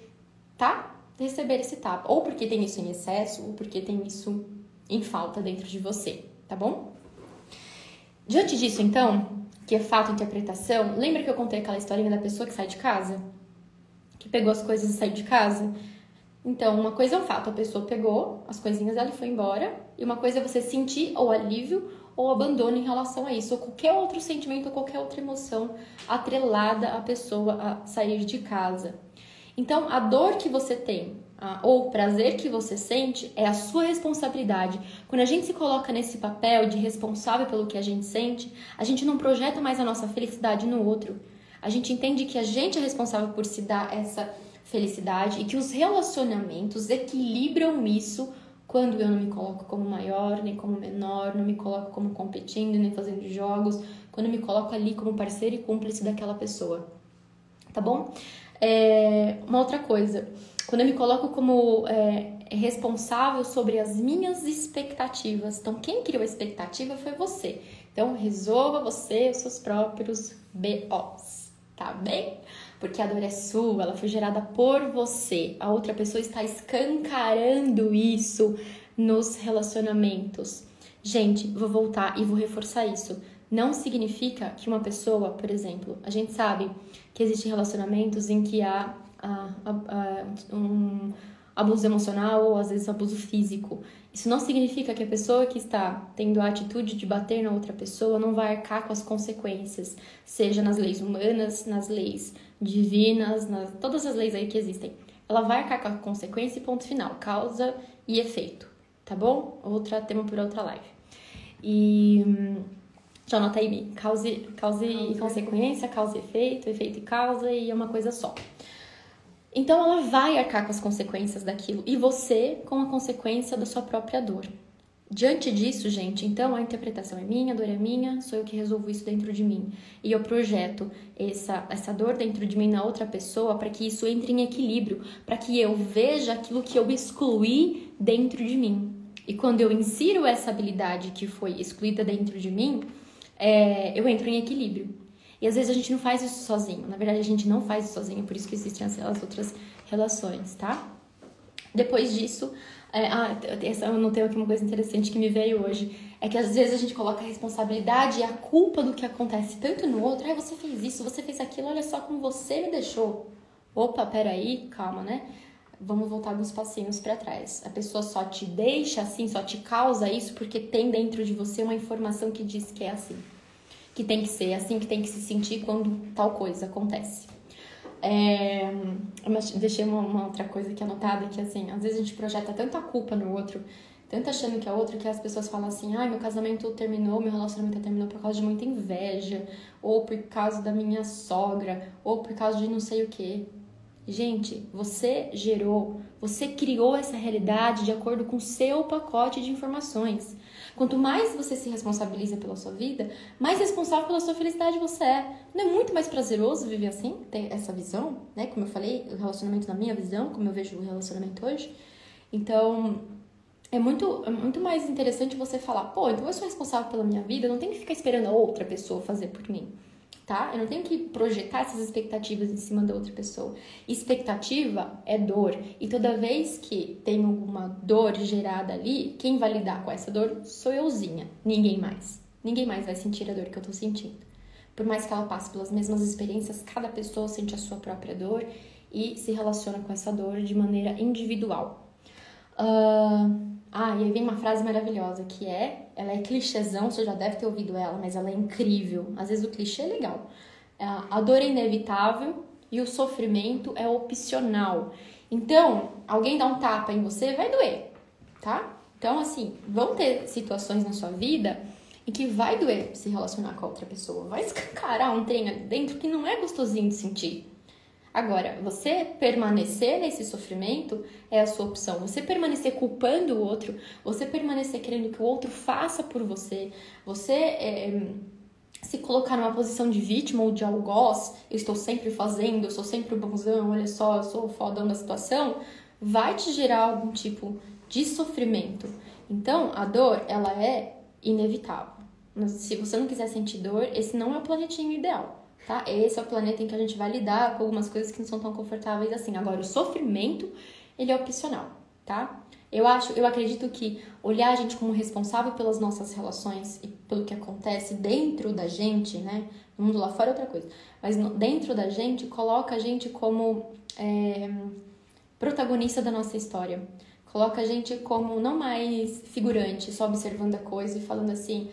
tá? Receber esse tapa. Ou porque tem isso em excesso, ou porque tem isso em falta dentro de você, tá bom? Diante disso, então, que é fato, interpretação, lembra que eu contei aquela historinha da pessoa que sai de casa? Que pegou as coisas e saiu de casa? Então, uma coisa é o fato, a pessoa pegou as coisinhas dela e foi embora, e uma coisa é você sentir ou alívio ou abandono em relação a isso, ou qualquer outro sentimento, ou qualquer outra emoção atrelada à pessoa a sair de casa. Então, a dor que você tem, ou o prazer que você sente, é a sua responsabilidade. Quando a gente se coloca nesse papel de responsável pelo que a gente sente, a gente não projeta mais a nossa felicidade no outro. A gente entende que a gente é responsável por se dar essa felicidade e que os relacionamentos equilibram isso quando eu não me coloco como maior, nem como menor, não me coloco como competindo, nem fazendo jogos, quando eu me coloco ali como parceiro e cúmplice daquela pessoa. Tá bom? Uma outra coisa, quando eu me coloco como responsável sobre as minhas expectativas. Então, quem criou a expectativa foi você. Então, resolva você os seus próprios BOs, tá bem? Porque a dor é sua, ela foi gerada por você. A outra pessoa está escancarando isso nos relacionamentos. Gente, vou voltar e vou reforçar isso. Não significa que uma pessoa, por exemplo, a gente sabe que existem relacionamentos em que há um abuso emocional ou às vezes abuso físico. Isso não significa que a pessoa que está tendo a atitude de bater na outra pessoa não vai arcar com as consequências, seja nas leis humanas, nas leis divinas, todas as leis aí que existem. Ela vai arcar com a consequência e ponto final, causa e efeito, tá bom? Outro tema por outra live. E já anota aí, causa e consequência, causa e efeito, efeito e causa, e é uma coisa só. Então, ela vai arcar com as consequências daquilo, e você com a consequência da sua própria dor. Diante disso, gente, então a interpretação é minha, a dor é minha, sou eu que resolvo isso dentro de mim. E eu projeto essa dor dentro de mim na outra pessoa para que isso entre em equilíbrio, para que eu veja aquilo que eu excluí dentro de mim. E quando eu insiro essa habilidade que foi excluída dentro de mim, eu entro em equilíbrio. E às vezes a gente não faz isso sozinho. Na verdade, a gente não faz isso sozinho, por isso que existem as outras relações, tá? Depois disso, eu notei aqui uma coisa interessante que me veio hoje. É que às vezes a gente coloca a responsabilidade e a culpa do que acontece tanto no outro. Você fez isso, você fez aquilo, olha só como você me deixou. Opa, peraí, calma, né? Vamos voltar alguns passinhos para trás. A pessoa só te deixa assim, só te causa isso porque tem dentro de você uma informação que diz que é assim. Que tem que ser assim, que tem que se sentir quando tal coisa acontece. Eu deixei uma outra coisa aqui anotada, que assim, às vezes a gente projeta tanta culpa no outro, tanto achando que é outro, que as pessoas falam assim, meu casamento terminou, meu relacionamento terminou por causa de muita inveja, ou por causa da minha sogra, ou por causa de não sei o quê. Gente, você criou essa realidade de acordo com o seu pacote de informações. Quanto mais você se responsabiliza pela sua vida, mais responsável pela sua felicidade você é. Não é muito mais prazeroso viver assim, ter essa visão, né? Como eu falei, o relacionamento na minha visão, como eu vejo o relacionamento hoje. Então, é muito mais interessante você falar, então eu sou responsável pela minha vida, eu não tenho que ficar esperando a outra pessoa fazer por mim. Tá? Eu não tenho que projetar essas expectativas em cima da outra pessoa. Expectativa é dor. E toda vez que tem alguma dor gerada ali, quem vai lidar com essa dor sou euzinha. Ninguém mais. Ninguém mais vai sentir a dor que eu tô sentindo. Por mais que ela passe pelas mesmas experiências, cada pessoa sente a sua própria dor e se relaciona com essa dor de maneira individual. E aí vem uma frase maravilhosa que ela é clichêzão, você já deve ter ouvido ela, mas ela é incrível. Às vezes o clichê é legal. A dor é inevitável e o sofrimento é opcional. Então, alguém dá um tapa em você, vai doer, tá? Então, assim, vão ter situações na sua vida em que vai doer se relacionar com a outra pessoa. Vai escancarar um trem ali dentro que não é gostosinho de sentir. Agora, você permanecer nesse sofrimento é a sua opção. Você permanecer culpando o outro, você permanecer querendo que o outro faça por você, você se colocar numa posição de vítima ou de algoz, eu estou sempre fazendo, eu sou sempre o bonzão, olha só, eu sou o fodão da situação, vai te gerar algum tipo de sofrimento. Então, a dor, ela é inevitável. Mas se você não quiser sentir dor, esse não é o planetinho ideal, tá? Esse é o planeta em que a gente vai lidar com algumas coisas que não são tão confortáveis assim. Agora, o sofrimento, ele é opcional, tá? Eu acredito que olhar a gente como responsável pelas nossas relações e pelo que acontece dentro da gente, né? No mundo lá fora é outra coisa. Mas dentro da gente, coloca a gente como protagonista da nossa história. Coloca a gente como não mais figurante, só observando a coisa e falando assim,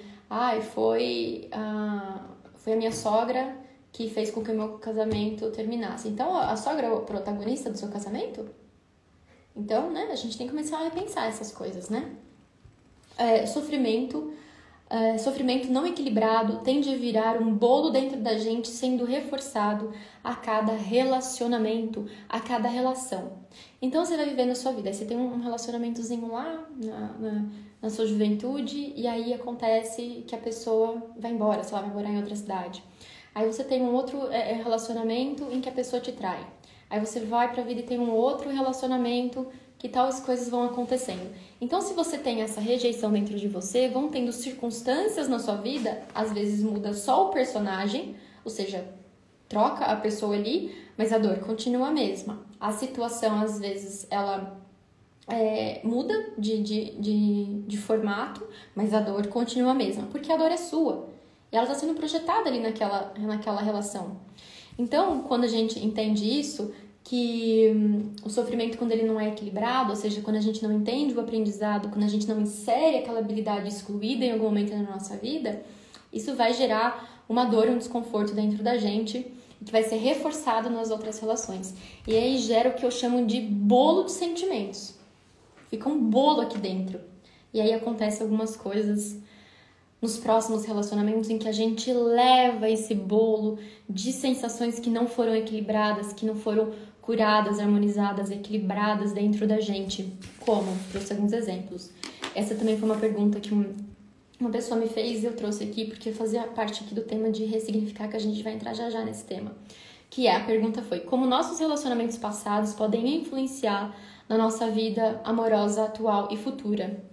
foi a minha sogra que fez com que o meu casamento terminasse. Então, a sogra é o protagonista do seu casamento? Então, né, a gente tem que começar a repensar essas coisas, né? Sofrimento não equilibrado tende a virar um bolo dentro da gente, sendo reforçado a cada relacionamento, a cada relação. Então, você vai vivendo a sua vida. Aí você tem um relacionamentozinho lá na sua juventude e aí acontece que a pessoa vai embora, sei lá, vai morar em outra cidade. Aí você tem um outro relacionamento em que a pessoa te trai. Aí você vai pra vida e tem um outro relacionamento que tais coisas vão acontecendo. Então, se você tem essa rejeição dentro de você, vão tendo circunstâncias na sua vida, às vezes muda só o personagem, ou seja, troca a pessoa ali, mas a dor continua a mesma. A situação, às vezes, ela muda de formato, mas a dor continua a mesma, porque a dor é sua. E ela está sendo projetada ali naquela relação. Então, quando a gente entende isso, que o sofrimento, quando ele não é equilibrado, ou seja, quando a gente não entende o aprendizado, quando a gente não insere aquela habilidade excluída em algum momento na nossa vida, isso vai gerar uma dor, um desconforto dentro da gente, que vai ser reforçado nas outras relações. E aí gera o que eu chamo de bolo de sentimentos. Fica um bolo aqui dentro. E aí acontecem algumas coisas nos próximos relacionamentos em que a gente leva esse bolo de sensações que não foram equilibradas, que não foram curadas, harmonizadas, equilibradas dentro da gente. Como? Trouxe alguns exemplos. Essa também foi uma pergunta que uma pessoa me fez e eu trouxe aqui porque fazia parte aqui do tema de ressignificar, que a gente vai entrar já nesse tema. A pergunta foi: como nossos relacionamentos passados podem influenciar na nossa vida amorosa atual e futura?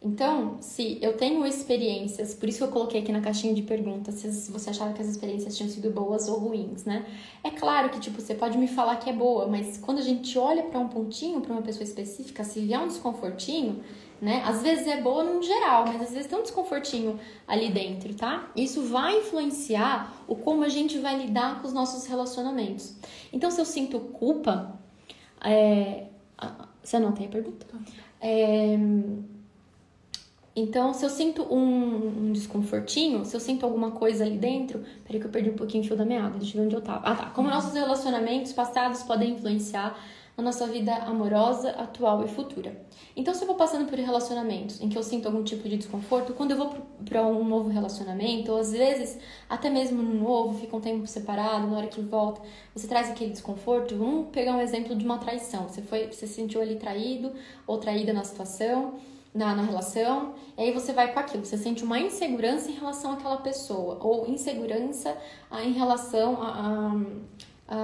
Então, se eu tenho experiências, por isso que eu coloquei aqui na caixinha de perguntas se você achava que as experiências tinham sido boas ou ruins, né? É claro que, você pode me falar que é boa, mas quando a gente olha para um pontinho, para uma pessoa específica, se vier um desconfortinho, né? Às vezes é boa no geral, mas às vezes tem um desconfortinho ali dentro, tá? Isso vai influenciar o como a gente vai lidar com os nossos relacionamentos. Então, se eu sinto culpa... Você anota aí a pergunta? Então, se eu sinto um desconfortinho, se eu sinto alguma coisa ali dentro... Peraí que eu perdi um pouquinho o fio da meada, deixa eu ver onde eu tava. Tá. Como nossos relacionamentos passados podem influenciar na nossa vida amorosa, atual e futura. Então, se eu vou passando por relacionamentos em que eu sinto algum tipo de desconforto, quando eu vou para um novo relacionamento, ou às vezes até mesmo no novo, fica um tempo separado, na hora que volta, você traz aquele desconforto. Vamos pegar um exemplo de uma traição. Você se sentiu ali traído ou traída na situação, na relação, e aí você vai com aquilo, você sente uma insegurança em relação àquela pessoa, ou insegurança em relação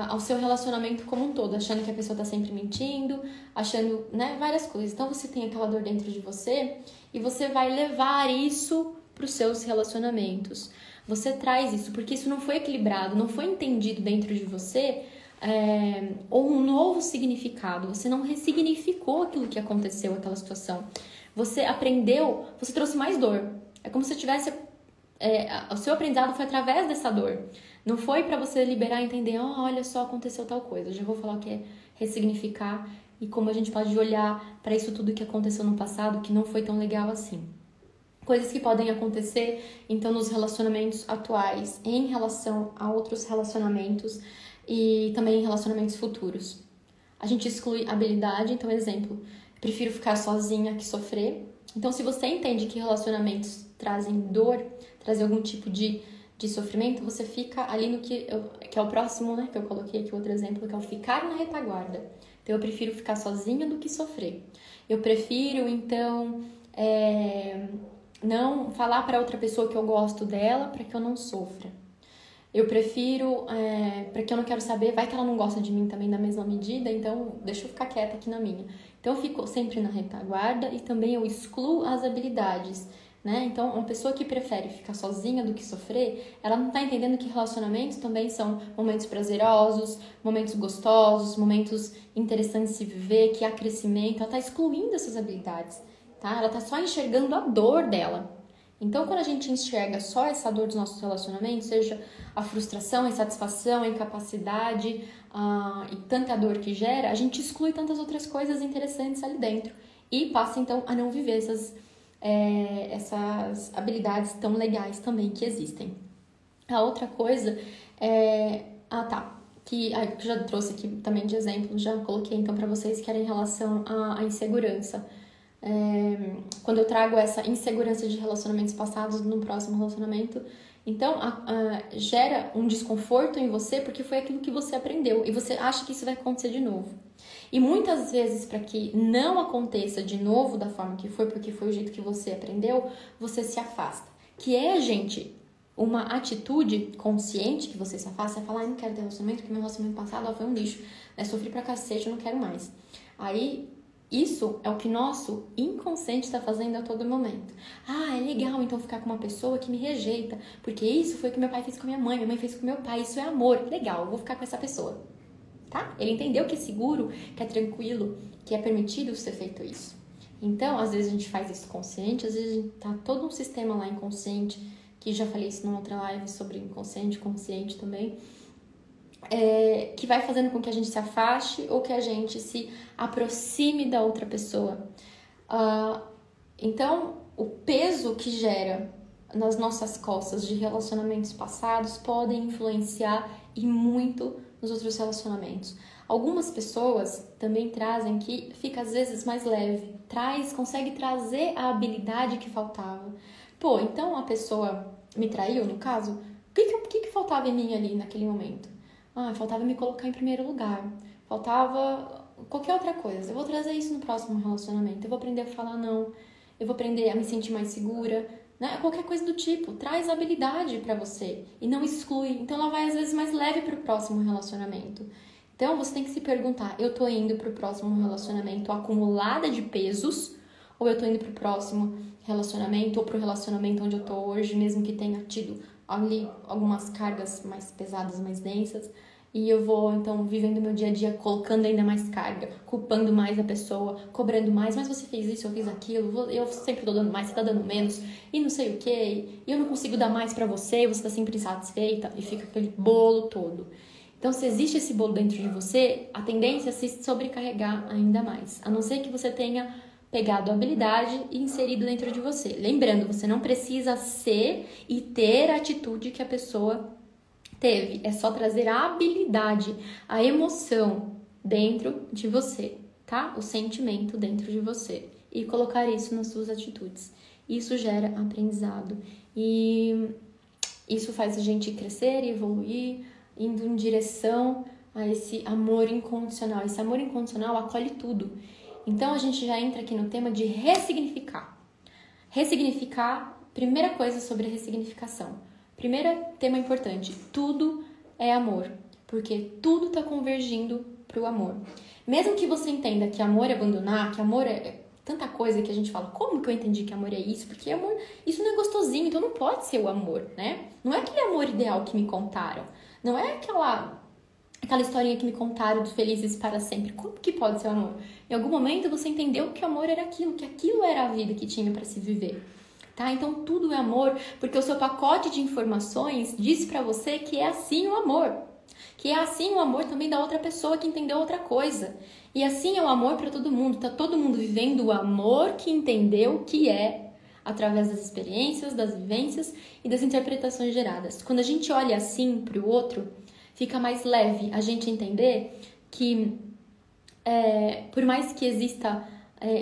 ao seu relacionamento como um todo, achando que a pessoa tá sempre mentindo, achando, né, várias coisas. Então você tem aquela dor dentro de você e você vai levar isso para os seus relacionamentos. Você traz isso, porque isso não foi equilibrado, não foi entendido dentro de você, ou um novo significado. Você não ressignificou aquilo que aconteceu, aquela situação. Você aprendeu, você trouxe mais dor. É como se tivesse... o seu aprendizado foi através dessa dor. Não foi para você liberar e entender, olha só, aconteceu tal coisa. Eu já vou falar o que é ressignificar e como a gente pode olhar para isso tudo que aconteceu no passado, que não foi tão legal assim. Coisas que podem acontecer, então, nos relacionamentos atuais, em relação a outros relacionamentos e também em relacionamentos futuros. A gente exclui habilidade, então, exemplo, prefiro ficar sozinha que sofrer. Então, se você entende que relacionamentos trazem dor, trazem algum tipo de de sofrimento, você fica ali no que é o próximo, né? Que eu coloquei aqui outro exemplo, que é o ficar na retaguarda. Então, eu prefiro ficar sozinha do que sofrer. Eu prefiro, então, não falar para outra pessoa que eu gosto dela para que eu não sofra. Eu prefiro, para que eu não quero saber, vai que ela não gosta de mim também da mesma medida, então deixa eu ficar quieta aqui na minha. Então eu fico sempre na retaguarda e também eu excluo as habilidades, né? Então uma pessoa que prefere ficar sozinha do que sofrer, ela não tá entendendo que relacionamentos também são momentos prazerosos, momentos gostosos, momentos interessantes de se viver, que há crescimento, ela tá excluindo essas habilidades, tá? Ela tá só enxergando a dor dela. Então, quando a gente enxerga só essa dor dos nossos relacionamentos, seja a frustração, a insatisfação, a incapacidade e tanta dor que gera, a gente exclui tantas outras coisas interessantes ali dentro e passa, então, a não viver essas habilidades tão legais também que existem. A outra coisa é... que eu já trouxe aqui também de exemplo, já coloquei então para vocês, que era em relação à insegurança. Quando eu trago essa insegurança de relacionamentos passados no próximo relacionamento, então gera um desconforto em você porque foi aquilo que você aprendeu e você acha que isso vai acontecer de novo. E muitas vezes, para que não aconteça de novo da forma que foi, porque foi o jeito que você aprendeu, você se afasta. Que é, gente, uma atitude consciente que você se afasta, é falar, não quero ter relacionamento, porque meu relacionamento passado foi um lixo, sofri pra cacete, eu não quero mais. Aí, isso é o que nosso inconsciente está fazendo a todo momento. É legal então ficar com uma pessoa que me rejeita, porque isso foi o que meu pai fez com a minha mãe fez com o meu pai, isso é amor. Legal, eu vou ficar com essa pessoa. Tá? Ele entendeu que é seguro, que é tranquilo, que é permitido ser feito isso. Então, às vezes a gente faz isso consciente, às vezes tá todo um sistema lá inconsciente, que já falei isso numa outra live sobre inconsciente, consciente também, que vai fazendo com que a gente se afaste ou que a gente se aproxime da outra pessoa. Então, o peso que gera nas nossas costas de relacionamentos passados podem influenciar e muito nos outros relacionamentos. Algumas pessoas também trazem que fica às vezes mais leve, consegue trazer a habilidade que faltava. Então a pessoa me traiu, no caso, o que faltava em mim ali naquele momento? Faltava me colocar em primeiro lugar, faltava qualquer outra coisa. Eu vou trazer isso no próximo relacionamento, eu vou aprender a falar não, eu vou aprender a me sentir mais segura, né? Qualquer coisa do tipo, traz habilidade pra você e não exclui. Então ela vai às vezes mais leve pro próximo relacionamento. Então você tem que se perguntar, eu tô indo pro próximo relacionamento acumulada de pesos ou eu tô indo pro próximo relacionamento ou pro relacionamento onde eu tô hoje, mesmo que tenha tido ali algumas cargas mais pesadas, mais densas, e eu vou, então, vivendo meu dia a dia, colocando ainda mais carga, culpando mais a pessoa, cobrando mais, mas você fez isso, eu fiz aquilo, eu sempre tô dando mais, você tá dando menos, e não sei o que, e eu não consigo dar mais pra você, você tá sempre insatisfeita, e fica aquele bolo todo. Então, se existe esse bolo dentro de você, a tendência é se sobrecarregar ainda mais, a não ser que você tenha pegado a habilidade e inserido dentro de você. Lembrando, você não precisa ser e ter a atitude que a pessoa teve. É só trazer a habilidade, a emoção dentro de você, tá? O sentimento dentro de você. E colocar isso nas suas atitudes. Isso gera aprendizado. E isso faz a gente crescer e evoluir, indo em direção a esse amor incondicional. Esse amor incondicional acolhe tudo. Então, a gente já entra aqui no tema de ressignificar. Ressignificar, primeira coisa sobre ressignificação. Primeiro tema importante, tudo é amor, porque tudo está convergindo para o amor. Mesmo que você entenda que amor é abandonar, que amor é tanta coisa que a gente fala, como que eu entendi que amor é isso? Porque amor, isso não é gostosinho, então não pode ser o amor, né? Não é aquele amor ideal que me contaram, não é aquela historinha que me contaram dos felizes para sempre. Como que pode ser o amor? Em algum momento você entendeu que o amor era aquilo, que aquilo era a vida que tinha para se viver. Tá? Então tudo é amor, porque o seu pacote de informações diz para você que é assim o amor. Que é assim o amor também da outra pessoa que entendeu outra coisa. E assim é o amor para todo mundo. Tá todo mundo vivendo o amor que entendeu que é através das experiências, das vivências e das interpretações geradas. Quando a gente olha assim para o outro, fica mais leve a gente entender que por mais que exista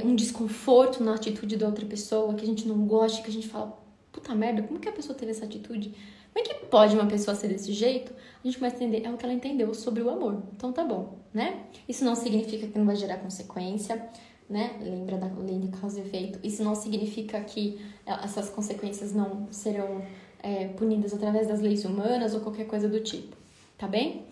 um desconforto na atitude da outra pessoa, que a gente não goste, que a gente fala, puta merda, como que a pessoa teve essa atitude? Como é que pode uma pessoa ser desse jeito? A gente começa a entender, é o que ela entendeu sobre o amor. Então tá bom, né? Isso não significa que não vai gerar consequência, né? Lembra da lei de causa e efeito. Isso não significa que essas consequências não serão punidas através das leis humanas ou qualquer coisa do tipo, tá bem?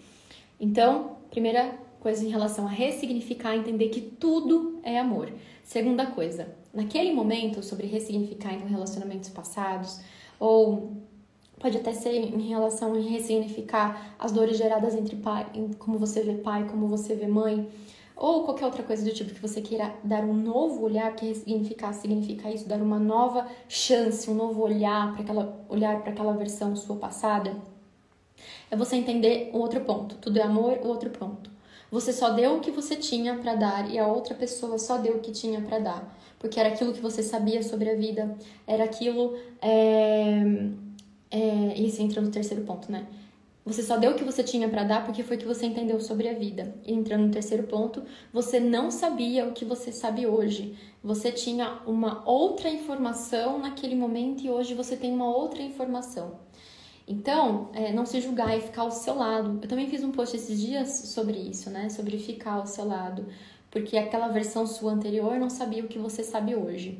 Então, primeira coisa em relação a ressignificar, entender que tudo é amor. Segunda coisa, naquele momento sobre ressignificar em relacionamentos passados, ou pode até ser em relação a ressignificar as dores geradas entre pai, como você vê pai, como você vê mãe, ou qualquer outra coisa do tipo que você queira dar um novo olhar, que ressignificar significa isso, dar uma nova chance, um novo olhar para aquela versão sua passada. É você entender o outro ponto. Tudo é amor, o outro ponto. Você só deu o que você tinha para dar e a outra pessoa só deu o que tinha para dar. Porque era aquilo que você sabia sobre a vida, era aquilo... Isso entra no terceiro ponto, né? Você só deu o que você tinha para dar porque foi o que você entendeu sobre a vida. E entrando no terceiro ponto, você não sabia o que você sabe hoje. Você tinha uma outra informação naquele momento e hoje você tem uma outra informação. Então, não se julgar e ficar ao seu lado. Eu também fiz um post esses dias sobre isso, né? Sobre ficar ao seu lado. Porque aquela versão sua anterior não sabia o que você sabe hoje.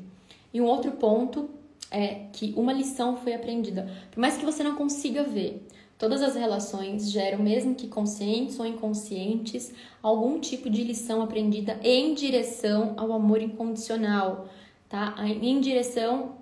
E um outro ponto é que uma lição foi aprendida. Por mais que você não consiga ver, todas as relações geram, mesmo que conscientes ou inconscientes, algum tipo de lição aprendida em direção ao amor incondicional, tá? Em direção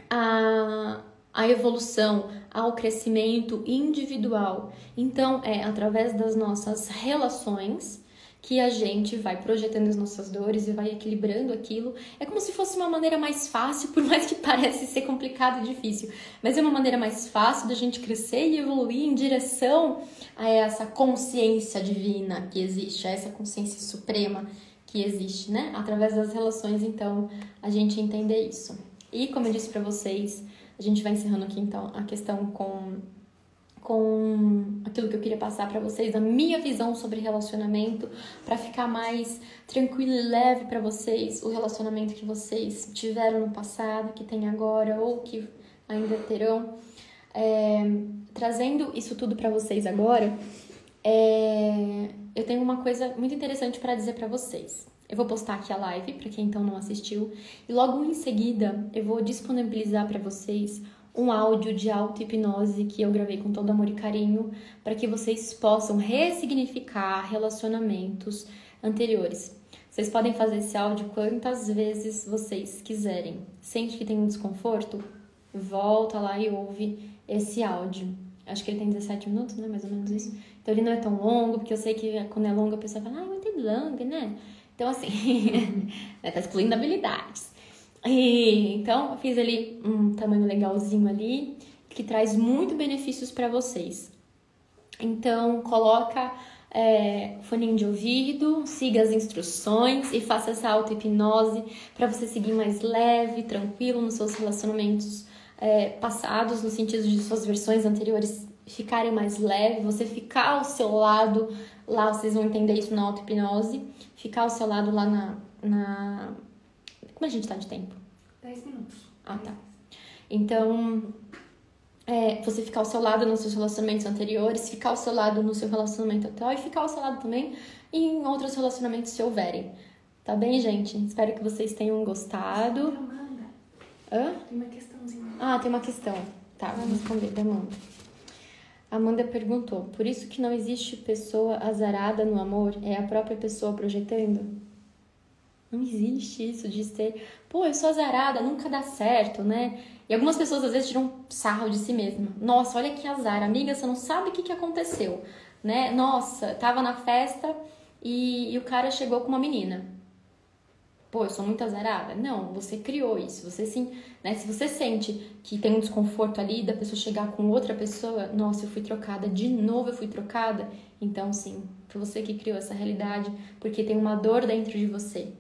à evolução, ao crescimento individual. Então, é através das nossas relações que a gente vai projetando as nossas dores e vai equilibrando aquilo. É como se fosse uma maneira mais fácil, por mais que pareça ser complicado e difícil, mas é uma maneira mais fácil da gente crescer e evoluir em direção a essa consciência divina que existe, a essa consciência suprema que existe, né? Através das relações, então, a gente entender isso. E, como eu disse pra vocês, a gente vai encerrando aqui, então, a questão com aquilo que eu queria passar pra vocês, a minha visão sobre relacionamento, pra ficar mais tranquilo e leve pra vocês, o relacionamento que vocês tiveram no passado, que tem agora ou que ainda terão. Trazendo isso tudo pra vocês agora, eu tenho uma coisa muito interessante pra dizer pra vocês. Eu vou postar aqui a live, pra quem então não assistiu, e logo em seguida eu vou disponibilizar pra vocês um áudio de auto-hipnose que eu gravei com todo amor e carinho para que vocês possam ressignificar relacionamentos anteriores. Vocês podem fazer esse áudio quantas vezes vocês quiserem. Sente que tem um desconforto? Volta lá e ouve esse áudio. Acho que ele tem 17 minutos, né? Mais ou menos isso. Então ele não é tão longo, porque eu sei que quando é longo a pessoa fala, muito longo, né? Então assim, tá excluindo habilidades. Então, eu fiz ali um tamanho legalzinho ali, que traz muito benefícios para vocês. Então, coloca foninho de ouvido, siga as instruções e faça essa auto-hipnose para você seguir mais leve, tranquilo nos seus relacionamentos passados, no sentido de suas versões anteriores ficarem mais leves, você ficar ao seu lado, lá vocês vão entender isso na auto-hipnose, ficar ao seu lado lá na... Como a gente tá de tempo? 10 minutos. Ah, tá. Então, você ficar ao seu lado nos seus relacionamentos anteriores, ficar ao seu lado no seu relacionamento atual e ficar ao seu lado também em outros relacionamentos se houverem. Tá bem, gente? Espero que vocês tenham gostado. Amanda. Hã? Tem uma questãozinha. Ah, tem uma questão. Tá, vou responder da Amanda. Amanda perguntou, por isso que não existe pessoa azarada no amor? É a própria pessoa projetando? Não existe isso de ser, eu sou azarada, nunca dá certo, né? E algumas pessoas às vezes tiram sarro de si mesma. Nossa, olha que azar, amiga, você não sabe o que aconteceu, né? Nossa, tava na festa e o cara chegou com uma menina. Eu sou muito azarada? Não, você criou isso. Você sim, né? Se você sente que tem um desconforto ali da pessoa chegar com outra pessoa, nossa, eu fui trocada, de novo eu fui trocada. Então sim, foi você que criou essa realidade, porque tem uma dor dentro de você.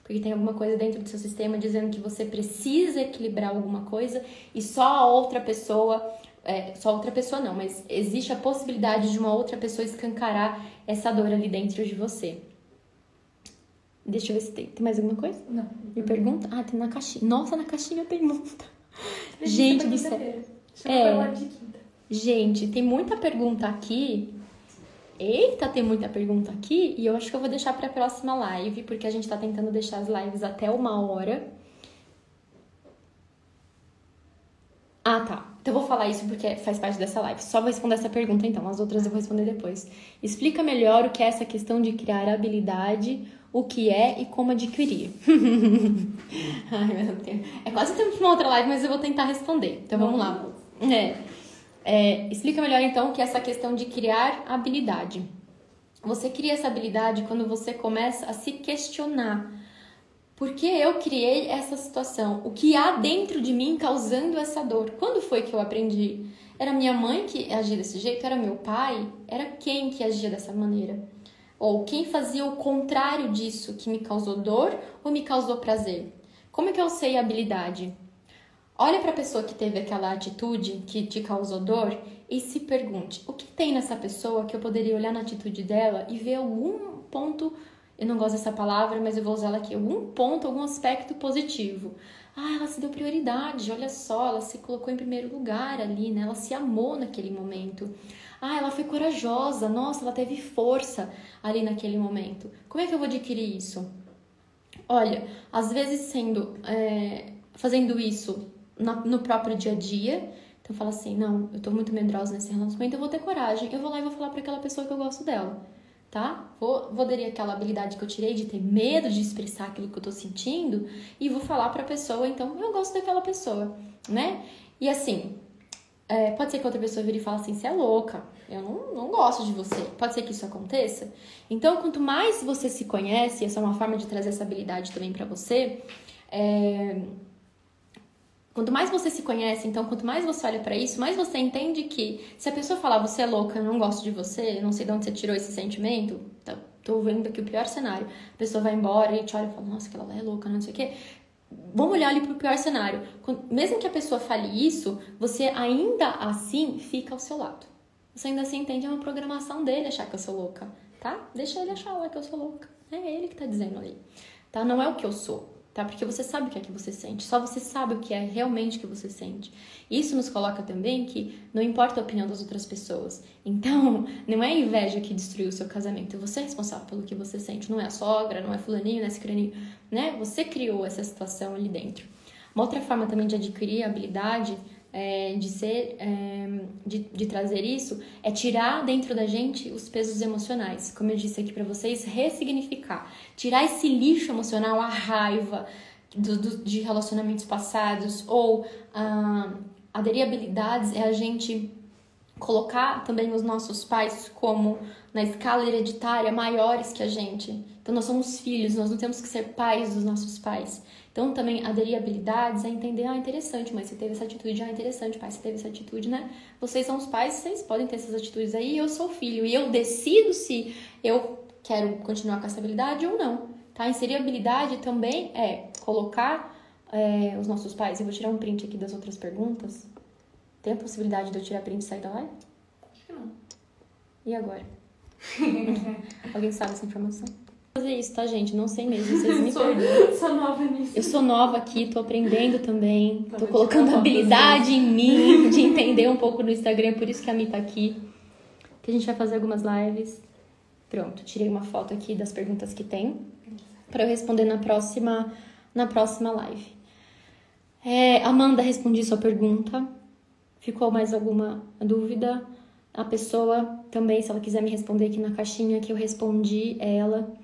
Porque tem alguma coisa dentro do seu sistema dizendo que você precisa equilibrar alguma coisa e só outra pessoa não, mas existe a possibilidade de uma outra pessoa escancarar essa dor ali dentro de você. Deixa eu ver se tem mais alguma coisa? Não. Me pergunta? Ah, tem na caixinha. Nossa, na caixinha tem muita. Gente do céu. Chama pra live de quinta. Gente, tem muita pergunta aqui. Eita, tem muita pergunta aqui. E eu acho que eu vou deixar pra próxima live, porque a gente tá tentando deixar as lives até 1h. Ah, tá. Então eu vou falar isso porque faz parte dessa live. Só vou responder essa pergunta então, as outras eu vou responder depois. Explica melhor o que é essa questão de criar habilidade, o que é e como adquirir. Ai, meu Deus. É quase tempo de uma outra live, mas eu vou tentar responder. Então vamos lá. Explica melhor então o que é essa questão de criar habilidade. Você cria essa habilidade quando você começa a se questionar. Por que eu criei essa situação? O que há dentro de mim causando essa dor? Quando foi que eu aprendi? Era minha mãe que agia desse jeito? Era meu pai? Era quem que agia dessa maneira? Ou quem fazia o contrário disso que me causou dor ou me causou prazer? Como é que eu sei a habilidade? Olha para a pessoa que teve aquela atitude que te causou dor e se pergunte, o que tem nessa pessoa que eu poderia olhar na atitude dela e ver algum ponto, eu não gosto dessa palavra, mas eu vou usar ela aqui, algum ponto, algum aspecto positivo. Ah, ela se deu prioridade, olha só, ela se colocou em primeiro lugar ali, né? Ela se amou naquele momento. Ah, ela foi corajosa, nossa, ela teve força ali naquele momento. Como é que eu vou adquirir isso? Olha, às vezes fazendo isso no próprio dia a dia, então fala assim, não, eu tô muito medrosa nesse relacionamento, eu vou ter coragem, eu vou lá e vou falar pra aquela pessoa que eu gosto dela, tá? Vou aderir aquela habilidade que eu tirei de ter medo de expressar aquilo que eu tô sentindo e vou falar pra pessoa, então, eu gosto daquela pessoa, né? E assim, pode ser que outra pessoa vire e fale assim, você é louca, eu não gosto de você. Pode ser que isso aconteça. Então, quanto mais você se conhece, essa é uma forma de trazer essa habilidade também pra você, quanto mais você se conhece, então, quanto mais você olha pra isso, mais você entende que se a pessoa falar, você é louca, eu não gosto de você, eu não sei de onde você tirou esse sentimento, tô vendo aqui o pior cenário. A pessoa vai embora e te olha e fala, nossa, aquela lá é louca, não sei o quê. Vamos olhar ali pro pior cenário. Mesmo que a pessoa fale isso, você ainda assim fica ao seu lado. Você ainda assim entende, é uma programação dele achar que eu sou louca, tá? Deixa ele achar lá que eu sou louca. É ele que tá dizendo ali, tá? Não é o que eu sou, tá? Porque você sabe o que é que você sente. Só você sabe o que é realmente que você sente. Isso nos coloca também que não importa a opinião das outras pessoas. Então, não é a inveja que destruiu o seu casamento. Você é responsável pelo que você sente. Não é a sogra, não é fulaninho, não é cicraninho, né? Você criou essa situação ali dentro. Uma outra forma também de adquirir a habilidade de trazer isso é tirar dentro da gente os pesos emocionais, como eu disse aqui pra vocês, ressignificar, tirar esse lixo emocional, a raiva de relacionamentos passados ou aderir habilidades é a gente colocar também os nossos pais como na escala hereditária maiores que a gente. Então nós somos filhos, nós não temos que ser pais dos nossos pais. Então também aderir habilidades é entender, interessante, mãe, você teve essa atitude, interessante, pai, você teve essa atitude, né? Vocês são os pais, vocês podem ter essas atitudes aí, eu sou o filho e eu decido se eu quero continuar com essa habilidade ou não, tá? Inserir habilidade também é colocar os nossos pais. Eu vou tirar um print aqui das outras perguntas. Tem a possibilidade de eu tirar print e sair da live? Acho que não. E agora? Alguém sabe essa informação? Vou fazer isso, tá, gente? Não sei mesmo, vocês me perdoem. Sou nova nisso. Eu sou nova aqui, tô aprendendo também. Tô colocando habilidade em mim de entender um pouco no Instagram, por isso que a Mi tá aqui. Que a gente vai fazer algumas lives. Pronto, tirei uma foto aqui das perguntas que tem pra eu responder na próxima live. Amanda, respondi sua pergunta. Ficou mais alguma dúvida? A pessoa também, se ela quiser me responder aqui na caixinha que eu respondi, ela.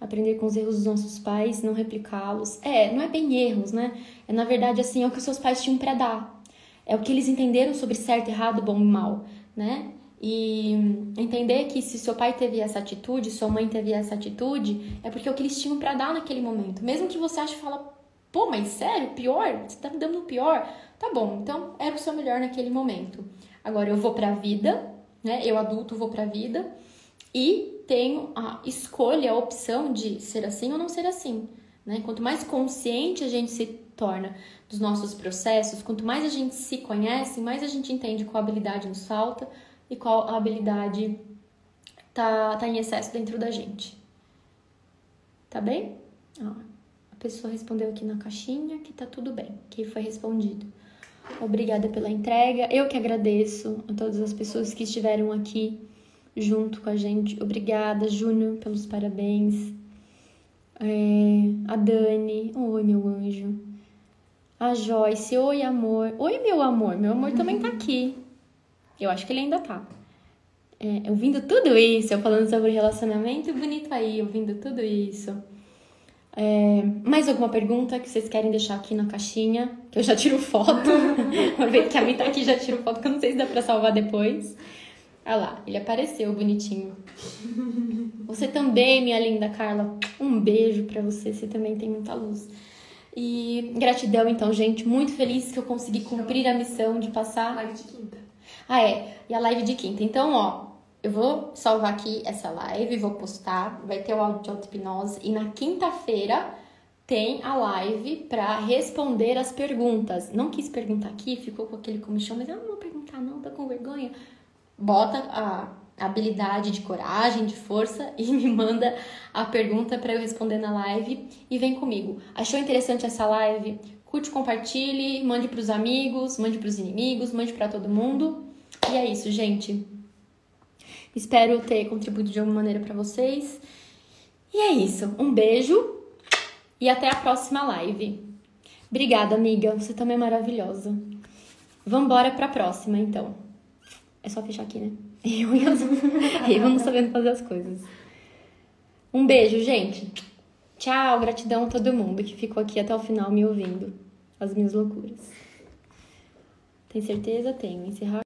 Aprender com os erros dos nossos pais, não replicá-los. Não é bem erros, né? Na verdade, assim, é o que os seus pais tinham pra dar. É o que eles entenderam sobre certo, errado, bom e mal, né? E entender que se seu pai teve essa atitude, sua mãe teve essa atitude, é porque é o que eles tinham pra dar naquele momento. Mesmo que você ache e fala, pô, mas sério? Pior? Você tá me dando o pior? Tá bom, então era o seu melhor naquele momento. Agora eu vou pra vida, né? Eu adulto vou pra vida e tenho a escolha, a opção de ser assim ou não ser assim, né? Quanto mais consciente a gente se torna dos nossos processos, quanto mais a gente se conhece, mais a gente entende qual habilidade nos falta e qual habilidade tá em excesso dentro da gente. Tá bem? A pessoa respondeu aqui na caixinha que tá tudo bem, que foi respondido. Obrigada pela entrega. Eu que agradeço a todas as pessoas que estiveram aqui junto com a gente. Obrigada, Júnior, pelos parabéns. A Dani. Oi, meu anjo. A Joyce. Oi, amor. Oi, meu amor. Meu amor também tá aqui. Eu acho que ele ainda tá. Ouvindo tudo isso, eu falando sobre relacionamento bonito aí, ouvindo tudo isso. Mais alguma pergunta que vocês querem deixar aqui na caixinha? Que eu já tiro foto. Aproveito que a minha tá aqui, já tiro foto, que eu não sei se dá pra salvar depois. Olha lá, ele apareceu bonitinho. Você também, minha linda Carla. Um beijo pra você, você também tem muita luz. E gratidão, então, gente. Muito feliz que eu consegui cumprir a missão de passar... Live de quinta. E a live de quinta. Então, ó, eu vou salvar aqui essa live, vou postar, vai ter o áudio de auto-hipnose. E na quinta-feira tem a live pra responder as perguntas. Não quis perguntar aqui, ficou com aquele comichão, mas eu não vou perguntar não, tô com vergonha. Bota a habilidade de coragem, de força e me manda a pergunta pra eu responder na live e vem comigo. Achou interessante essa live? Curte, compartilhe, mande pros amigos, mande pros inimigos, mande pra todo mundo. E é isso, gente. Espero ter contribuído de alguma maneira pra vocês. E é isso. Um beijo e até a próxima live. Obrigada, amiga. Você também é maravilhosa. Vambora pra próxima, então. É só fechar aqui, né? Eu não sabendo fazer as coisas. Um beijo, gente. Tchau, gratidão a todo mundo que ficou aqui até o final me ouvindo. As minhas loucuras. Tem certeza? Tenho. Encerrar.